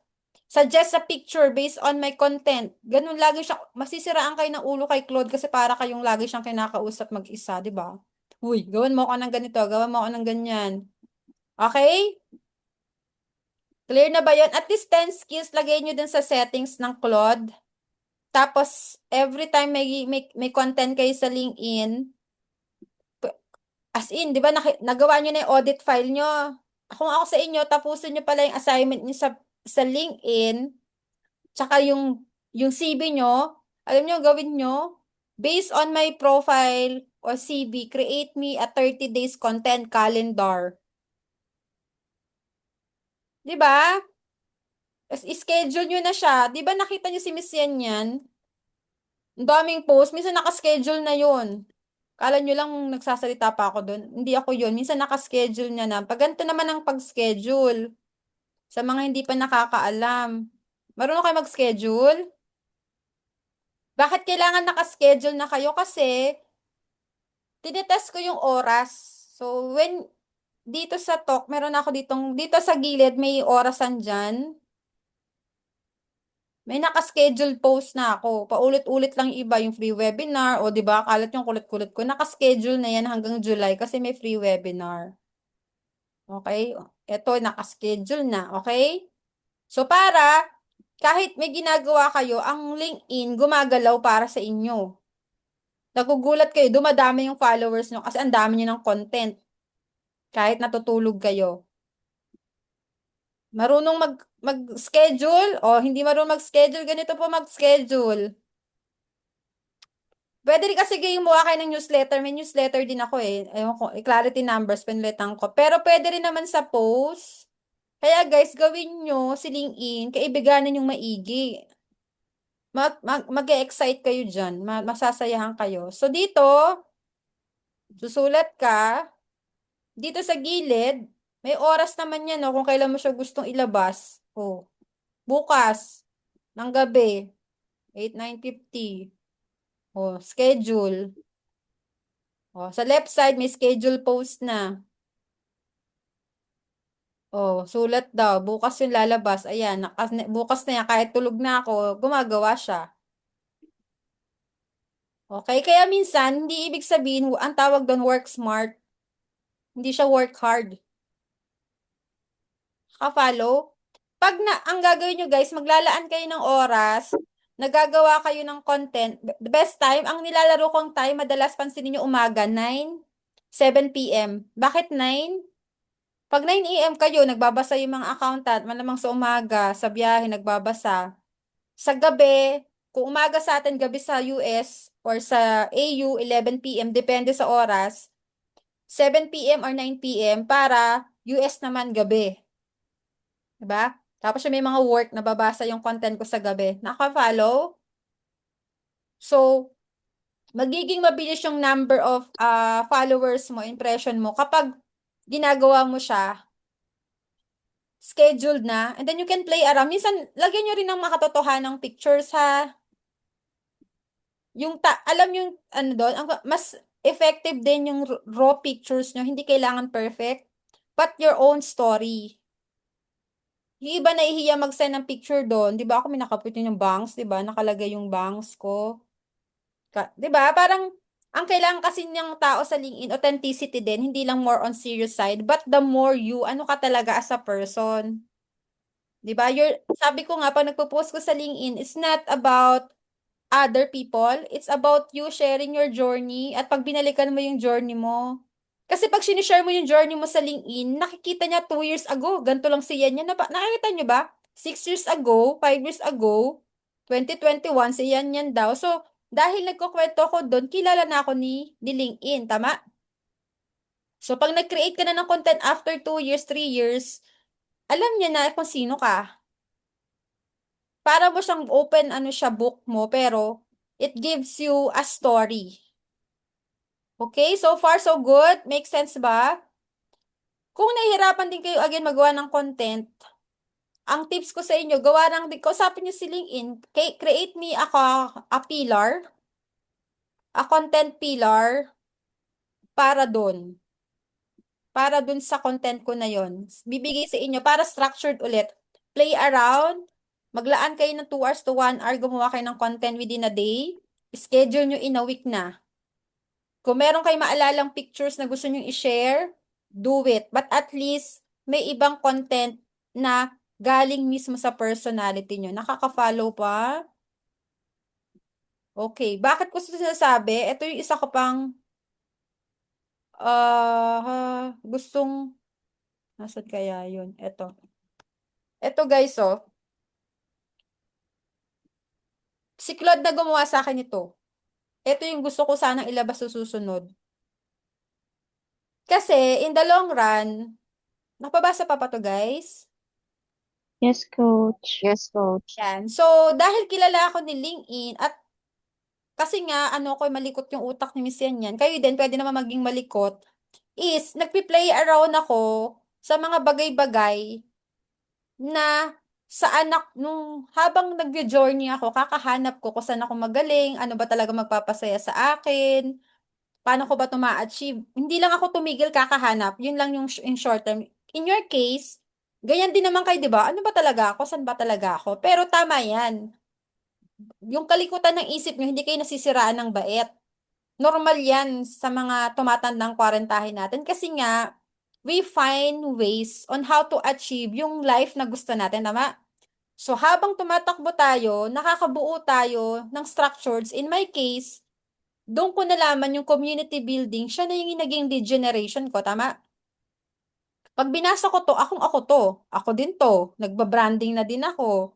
Suggest a picture based on my content. Ganun lagi siya, masisiraan kayo ng ulo kay Claude kasi para kayong lagi siyang kinakausap mag-isa, di ba? Uy, gawan mo ako ng ganito, gawan mo ako ng ganyan. Okay? Clear na ba yun? At least 10 skills lagay nyo dun sa settings ng Claude. Tapos, every time may content kayo sa LinkedIn, as in, di ba, nagawa nyo na yung audit file nyo. Kung ako sa inyo, tapusin nyo pala yung assignment nyo sa LinkedIn, tsaka yung CV nyo, alam nyo, gawin nyo, based on my profile or CV, create me a 30 days content calendar. Di ba? Schedule nyo na siya. Di ba nakita nyo si Miss yan? Ang daming post. Minsan nakaschedule na yun. Kala nyo lang nagsasalita pa ako doon. Hindi ako yun. Minsan nakaschedule niya na. Pag ganito naman ang pag-schedule. Sa mga hindi pa nakakaalam. Marunong kayo mag-schedule? Bakit kailangan nakaschedule na kayo? Kasi, tinetest ko yung oras. So, dito sa talk, meron ako dito sa gilid, may orasan dyan. May naka-schedule post na ako. Paulit-ulit lang iba yung free webinar. O, di ba? Kalat yung kulit-kulit ko. Naka-schedule na yan hanggang July kasi may free webinar. Okay? Ito, naka-schedule na. Okay? So, para kahit may ginagawa kayo, ang LinkedIn gumagalaw para sa inyo. Nagugulat kayo, dumadami yung followers nyo kasi ang dami nyo ng content. Kahit natutulog kayo. Marunong mag-schedule o hindi marunong mag-schedule, ganito po mag-schedule. Pwede rin kasi gayon mukha kayo ng newsletter. May newsletter din ako eh. Ewan ko, clarity numbers, pinlitan ko. Pero pwede rin naman sa post. Kaya guys, gawin nyo si LinkedIn, kaibiganan yung maigi. Mag-e-excite kayo dyan. Masasayahan kayo. So dito, susulat ka. Dito sa gilid, may oras naman yan, no, kung kailan mo siya gustong ilabas. Oh, bukas, ng gabi, 8, 9:50. Oh, schedule. Oh, sa left side, may schedule post na. Oh, sulat daw. Bukas yung lalabas. Ayan, bukas na yan. Kahit tulog na ako, gumagawa siya. Okay, kaya minsan, hindi ibig sabihin, ang tawag doon work smart. Hindi siya work hard. Ka-follow? Ang gagawin nyo guys, maglalaan kayo ng oras, nagagawa kayo ng content. The best time, ang nilalaro kong time, madalas pansinin nyo umaga, 9, 7 p.m. Bakit 9? Pag 9 a.m. kayo, nagbabasa yung mga accountant, malamang sa umaga, sa biyahe, nagbabasa. Sa gabi, kung umaga sa atin, gabi sa US or sa AU, 11 p.m., depende sa oras, 7 p.m. or 9 p.m. para US naman gabi. Diba? Tapos yung may mga work, nababasa yung content ko sa gabi. Naka-follow? So, magiging mabilis yung number of followers mo, impression mo kapag ginagawa mo siya, scheduled na, and then you can play around. Minsan, lagyan nyo rin ng makatotohanang pictures, ha? Alam yung, ano doon, mas effective din yung raw pictures nyo. Hindi kailangan perfect. But your own story. Yung iba nahihiya mag-send ng picture doon. Di ba ako may nakaputin yung bangs, di ba? Nakalagay yung bangs ko. Di ba? Parang Ang kailangan kasi niyang tao sa LinkedIn, authenticity din, hindi lang more on serious side, but the more you, ano ka talaga as a person. 'Di ba? Sabi ko nga, pag nagpo-post ko sa LinkedIn, it's not about other people, it's about you sharing your journey at pag binalikan mo yung journey mo. Kasi pag sinishare mo yung journey mo sa LinkedIn, nakikita niya 2 years ago, ganito lang si Yan yan. Nakikita niyo ba? 6 years ago, 5 years ago, 2021, si Yan yan daw. So, dahil nagkukwento ko doon, kilala na ako ni LinkedIn, tama? So, pag nag-create ka na ng content after 2 years, 3 years, alam niya na kung sino ka. Para mo siyang open, ano siya, book mo, pero it gives you a story. Okay? So far, so good? Make sense ba? Kung nahihirapan din kayo again magawa ng content, ang tips ko sa inyo, gawa ng, kausapin niyo si LinkedIn, create me a pillar, a content pillar para doon. Para dun sa content ko na yon. Bibigay sa inyo para structured ulit. Play around, maglaan kayo ng 2 hours to 1 hour, gumawa kayo ng content within a day. Schedule nyo in a week na. Kung meron kayo maalalang pictures na gusto nyo i-share, do it. But at least, may ibang content na galing mismo sa personality nyo. Nakaka-follow pa? Okay. Bakit ko sinasabi? Ito yung isa ko pang gustong, nasaan kaya yun? Ito. Ito guys, oh. Si Claude na gumawa sa akin ito. Ito yung gusto ko sanang ilabas sa susunod. Kasi, in the long run, nakapabasa pa to guys? Yes, Coach. Yes, coach. Yan. So, dahil kilala ako ni LinkedIn at kasi nga, ano ko, malikot yung utak ni Miss Yan. Kayo din, pwede naman maging malikot. Is, nagpi-play around ako sa mga bagay-bagay na sa anak, nung habang nag-journey ako, kakahanap ko kung saan ako magaling, ano ba talaga magpapasaya sa akin, paano ko ba ito ma-achieve. Hindi lang ako tumigil kakahanap, yun lang yung in short term. In your case, ganyan din naman kayo, di ba? Ano ba talaga ako? Saan ba talaga ako? Pero tama yan. Yung kalikutan ng isip nyo, hindi kayo nasisiraan ng bait. Normal yan sa mga tumatandang kwarentahin natin kasi nga, we find ways on how to achieve yung life na gusto natin, tama? So, habang tumatakbo tayo, nakakabuo tayo ng structures. In my case, doon ko nalaman yung community building, siya na yung naging lead generation ko, tama? Pag binasa ko to, ako to. Ako din to. Nagba-branding na din ako.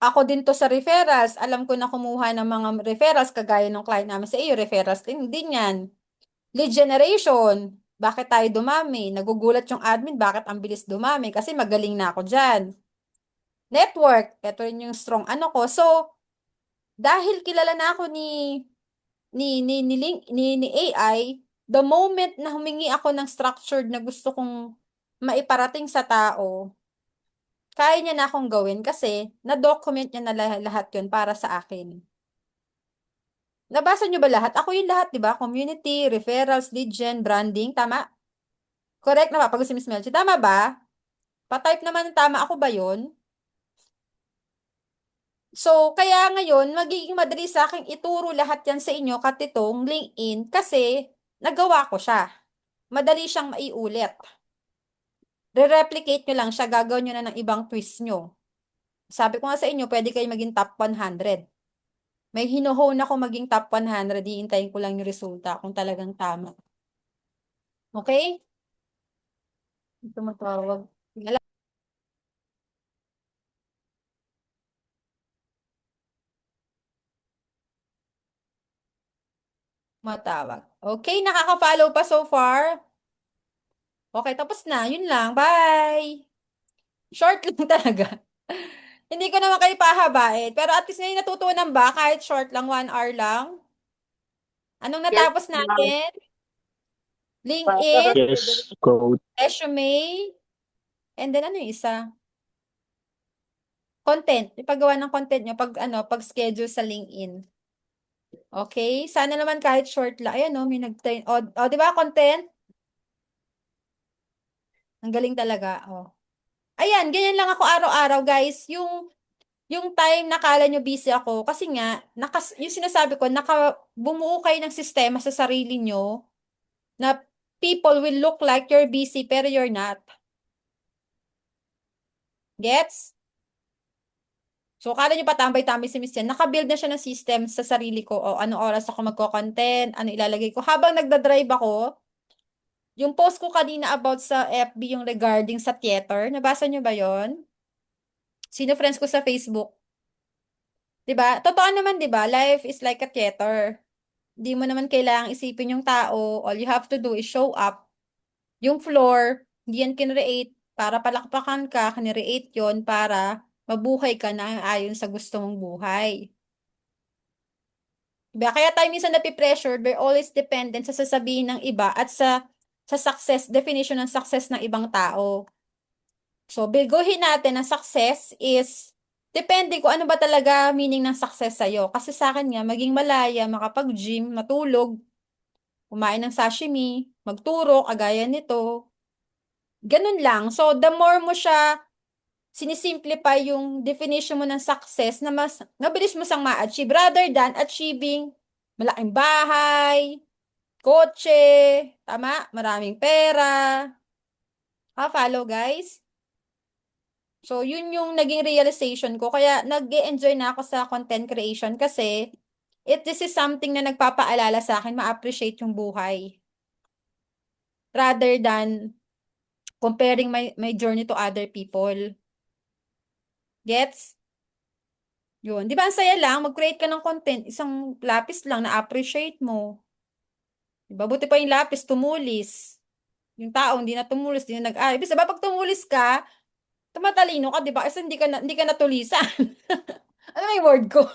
Ako din to sa referrals. Alam ko na kumuha ng mga referrals, kagaya ng client namin sa iyo, referrals din yan. Lead generation. Bakit tayo dumami? Nagugulat yung admin, bakit ang bilis dumami? Kasi magaling na ako dyan. Network, ito rin yung strong ano ko. So, dahil kilala na ako ni AI, the moment na humingi ako ng structured na gusto kong maiparating sa tao, kaya niya na akong gawin kasi na-document niya na lahat yun para sa akin. Nabasa niyo ba lahat? Ako yung lahat, di ba? Community, referrals, lead gen, branding, tama? Correct na ba? Pag si Miss Melchi, tama ba? Pa-type naman ng tama, ako ba yun? So, kaya ngayon, magiging madali sa akin ituro lahat yan sa inyo katitong LinkedIn kasi nagawa ko siya. Madali siyang maiulit. Re-replicate nyo lang siya, gagawin nyo na ng ibang twist nyo. Sabi ko nga sa inyo, pwede kayo maging top 100. May hino-hone ako maging top 100, hihintayin ko lang yung resulta kung talagang tama. Okay? Ito matawag. Matawag. Okay, nakaka-follow pa so far? Okay, tapos na. Yun lang. Bye! Short lang talaga. Hindi ko naman kayo pahabain. Pero at least ngayon natutunan ba? Kahit short lang, 1 hour lang. Anong Yes, natapos ma'am. natin? LinkedIn, Yes, coach. resume, and then ano yung isa? Content. Ipagawa ng content nyo pag schedule sa LinkedIn. Okay? Sana naman kahit short lang. Ayan, may nag-train. Di ba, content? Ang galing talaga. Ayan, ganyan lang ako araw-araw, guys. Yung yung time na kala nyo busy ako, kasi nga, yung sinasabi ko, bumuo kayo ng sistema sa sarili nyo na people will look like you're busy pero you're not. Gets? So, kala nyo pa tambay-tambay si Miss Jen, nakabuild na siya ng system sa sarili ko. O, anong oras ako magko-content, ano ilalagay ko. Habang nagda-drive ako, yung post ko kanina about sa FB, yung regarding sa theater, nabasa nyo ba yon? Sino friends ko sa Facebook? 'Di ba? Totoo naman, 'di ba? Life is like a theater. Di mo naman kailangang isipin yung tao. All you have to do is show up. Yung floor, hindi yan kinreate para palakpakan ka, kinreate yon para mabuhay ka na ayon sa gusto mong buhay. Diba? Kaya tayo minsan napipressure, we're always dependent sa sasabihin ng iba at sa success, definition ng success ng ibang tao. So, biguhin natin na success is, depende kung ano ba talaga meaning ng success sa'yo. Kasi sa akin nga, maging malaya, makapag-gym, matulog, kumain ng sashimi, magturo, kagaya nito. Ganun lang. So, the more mo siya sinisimplify yung definition mo ng success na mas mabilis mo sang ma-achieve rather than achieving malaking bahay, kotse, tama? Maraming pera. Follow guys? So, yun yung naging realization ko. Kaya nag-e-enjoy na ako sa content creation kasi this is something na nagpapaalala sa akin, ma-appreciate yung buhay. Rather than comparing my journey to other people. Gets? Yun. Di ba ang saya lang? Mag-create ka ng content, isang lapis lang na-appreciate mo. Diba? Buti pa yung lapis, tumulis. Yung tao, hindi na tumulis, hindi na nag-ay. Ibig sabihin, pag tumulis ka, tumatalino ka, di ba? Kasi hindi ka natulisan. Ano yung word ko?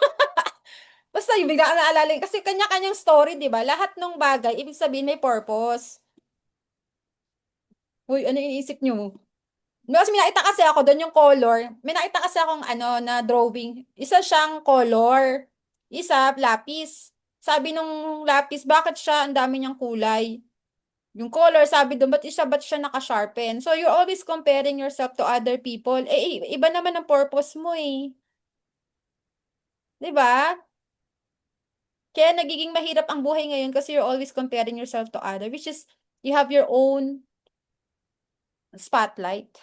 Basta yung bigla ka naalala. Kasi kanya-kanyang story, di ba? Lahat ng bagay, ibig sabihin may purpose. Uy, ano iniisip nyo? No, kasi may nakita kasi ako doon yung color. May nakita kasi akong ano na drawing. Isa siyang color. Isa, lapis. Sabi nung lapis, bakit siya ang dami niyang kulay? Yung color, sabi doon, ba't siya naka-sharpen? So, you're always comparing yourself to other people. Iba naman ang purpose mo eh. 'Di ba? Kaya nagiging mahirap ang buhay ngayon kasi you're always comparing yourself to other, which is, you have your own spotlight.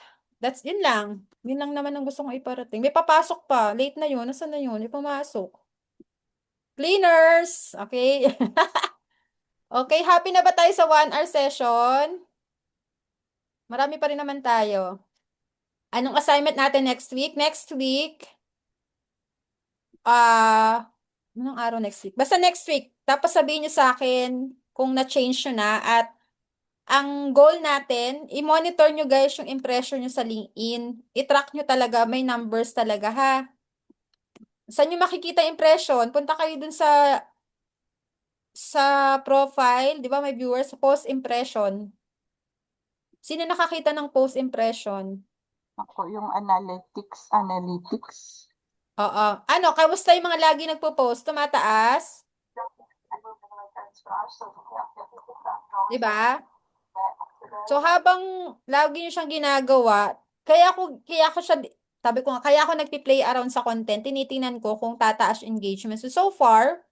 Yun lang. Yun lang naman ang gusto kong iparating. May papasok pa. Late na yun. Nasaan na yun? May pumasok. Cleaners! Okay. Okay, happy na ba tayo sa 1 hour session? Marami pa rin naman tayo. Anong assignment natin next week? Next week, anong araw next week? Basta next week. Tapos sabihin nyo sa akin kung na-change nyo na at ang goal natin, i-monitor nyo guys yung impression nyo sa LinkedIn. I-track nyo talaga, may numbers talaga ha. Saan nyo makikita impression? Punta kayo dun sa profile, di ba may viewers, post impression. Sino nakakita ng post impression? Ako, yung analytics. Oo. Ano, kamusta yung mga lagi nagpo-post? Tumataas? Di ba? So, habang lagi nyo siyang ginagawa, kaya ako siya, sabi ko nga, kaya ako nagpi-play around sa content, tinitingnan ko kung tataas engagement. So far,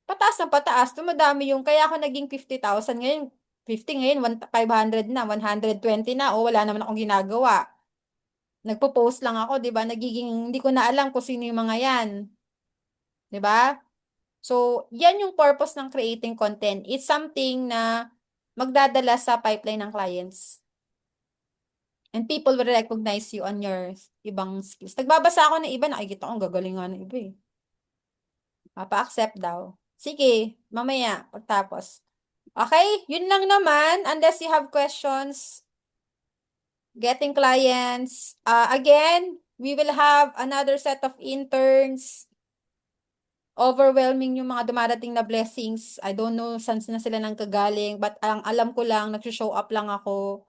pataas na pataas, dumadami yung, kaya ako naging 50,000 ngayon, 50 ngayon, 500 na, 120 na, o wala naman akong ginagawa. Nagpo-post lang ako, 'di ba? Hindi ko na alam kung sino yung mga 'yan. 'Di ba? So, 'yan yung purpose ng creating content. It's something na magdadala sa pipeline ng clients. And people will recognize you on your ibang skills. Nagbabasa ako ng iba, nakikita ko ang gagaling nga ng iba eh. Mapa-accept daw. Sige, mamaya, pagtapos. Okay, yun lang naman. Unless you have questions, getting clients. Again, we will have another set of interns. Overwhelming yung mga dumarating na blessings. I don't know saan na sila nang kagaling. But ang alam ko lang, nag-show up lang ako.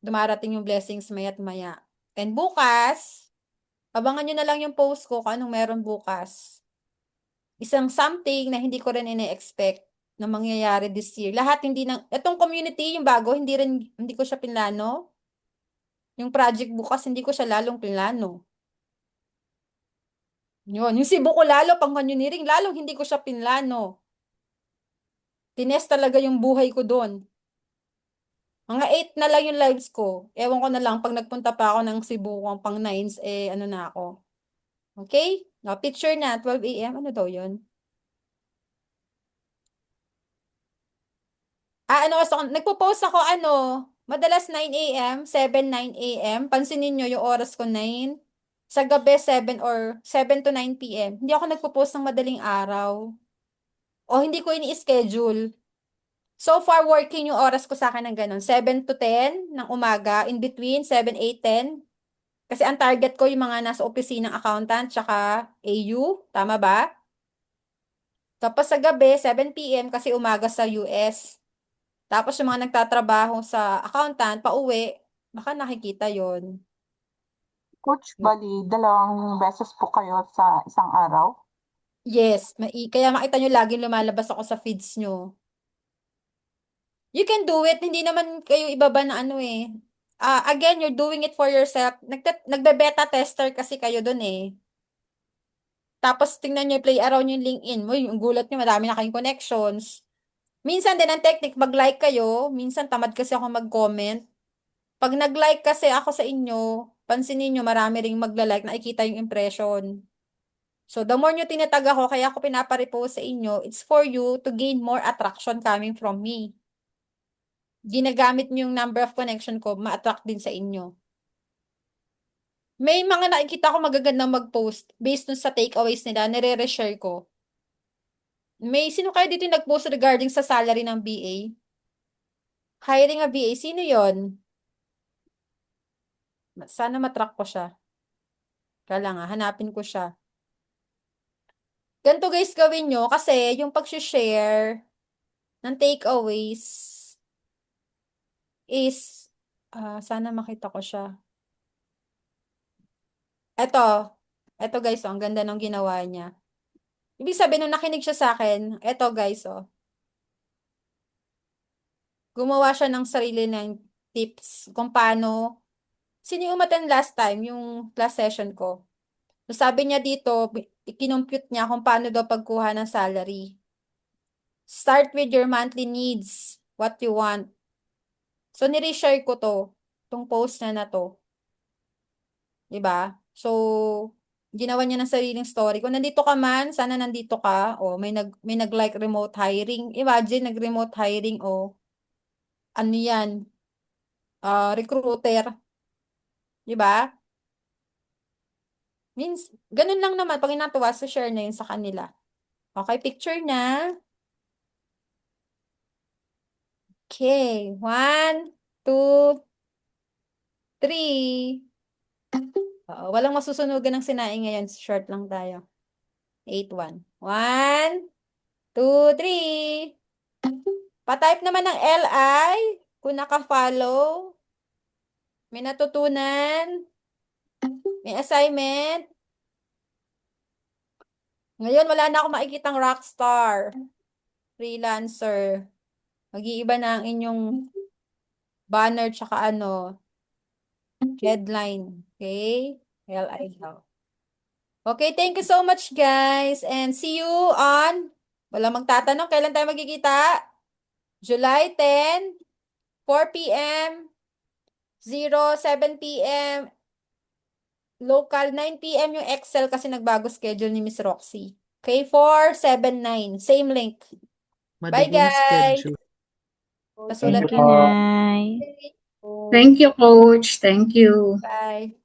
Dumarating yung blessings maya't maya. And bukas, abangan nyo na lang yung post ko kung anong meron bukas. Isang something na hindi ko rin ine-expect na mangyayari this year. Lahat hindi nang, itong community, yung bago, hindi ko siya pinlano. Yung project bukas, hindi ko siya lalong plano. Yun. Yung Cebu ko lalo, pang canyoneering, lalo hindi ko siya pinlano. Tinest talaga yung buhay ko doon. Mga 8 na lang yung lives ko. Ewan ko na lang, pag nagpunta pa ako ng Cebu, kung pang 9s, ano na ako. Okay? No, picture na, 12 a.m. Ano daw yun? Nagpo-post ako, madalas 9 a.m., 7, 9 a.m. Pansinin nyo yung oras ko 9. Sa gabi, 7 or 7 to 9 p.m. Hindi ako nagpo-post ng madaling araw. O hindi ko ini-schedule. So far, working yung oras ko sa akin ng ganun. 7 to 10 ng umaga, in between, 7, 8, 10. Kasi ang target ko yung mga nasa opisinang accountant, tsaka AU. Tama ba? Tapos sa gabi, 7 p.m. kasi umaga sa US. Tapos yung mga nagtatrabaho sa accountant, pauwi, baka nakikita yon. Coach, bali, dalawang beses po kayo sa isang araw? Yes, kaya makita nyo laging lumalabas ako sa feeds nyo. You can do it, hindi naman kayo ibaba na eh. Again, you're doing it for yourself. Nagbe-beta tester kasi kayo dun eh. Tapos tingnan nyo, play around yung LinkedIn mo, yung gulat nyo, madami na kayong connections. Minsan din ang technique, mag-like kayo. Minsan tamad kasi ako mag-comment. Pag nag-like kasi ako sa inyo, pansinin nyo, marami ring magla-like, nakikita yung impression. So, the more nyo tinatag ako, kaya ako pinaparepost sa inyo, it's for you to gain more attraction coming from me. Ginagamit nyo yung number of connection ko, ma-attract din sa inyo. May mga nakikita ko magagandang mag-post based dun sa takeaways nila, nire-reshare ko. Sino kayo dito yung nag-post regarding sa salary ng BA? Hiring a BA, sino yon? Sana matrack ko siya. Kaya nga, hanapin ko siya. Ganito guys gawin nyo kasi yung pag-share ng takeaways is, sana makita ko siya. Eto guys, ang ganda ng ginawa niya. Ibig sabihin, nung nakinig siya sa akin, eto guys, gumawa siya ng sarili ng tips kung paano, sino yung umattend last time, yung last session ko. So, sabi niya dito, kinompute niya kung paano daw pagkuha ng salary. Start with your monthly needs, what you want. So, nireshare ko itong post na to. Diba? So, ginawa niya ng sariling story. Kung nandito ka man, sana nandito ka. O, may nag-like remote hiring. Imagine, nag-remote hiring. O, ano yan? Recruiter. Diba? Means, ganun lang naman. Pag inatuwa, so share na yun sa kanila. Okay, picture na. Okay. 1, 2, 3. Walang masusunugan ng sinaing ngayon. Short lang tayo. 8-1. 1, 2, 3. Pa-type naman ng LI kung naka-follow. May natutunan. May assignment. Ngayon, wala na akong makikitang rockstar. Freelancer. Mag-iiba na ang inyong banner tsaka headline. Okay? LI daw. Okay, thank you so much guys. And see you on, wala magtatanong, kailan tayo magkikita? July 10, 4 p.m., 7 p.m., local, 9 p.m. yung Excel kasi nagbago schedule ni Miss Roxy. Okay, 4, 7, 9. Same link. Bye Madaling guys! schedule. Nasulat Thank you, na. Nay. Thank you, Coach. Thank you. Bye.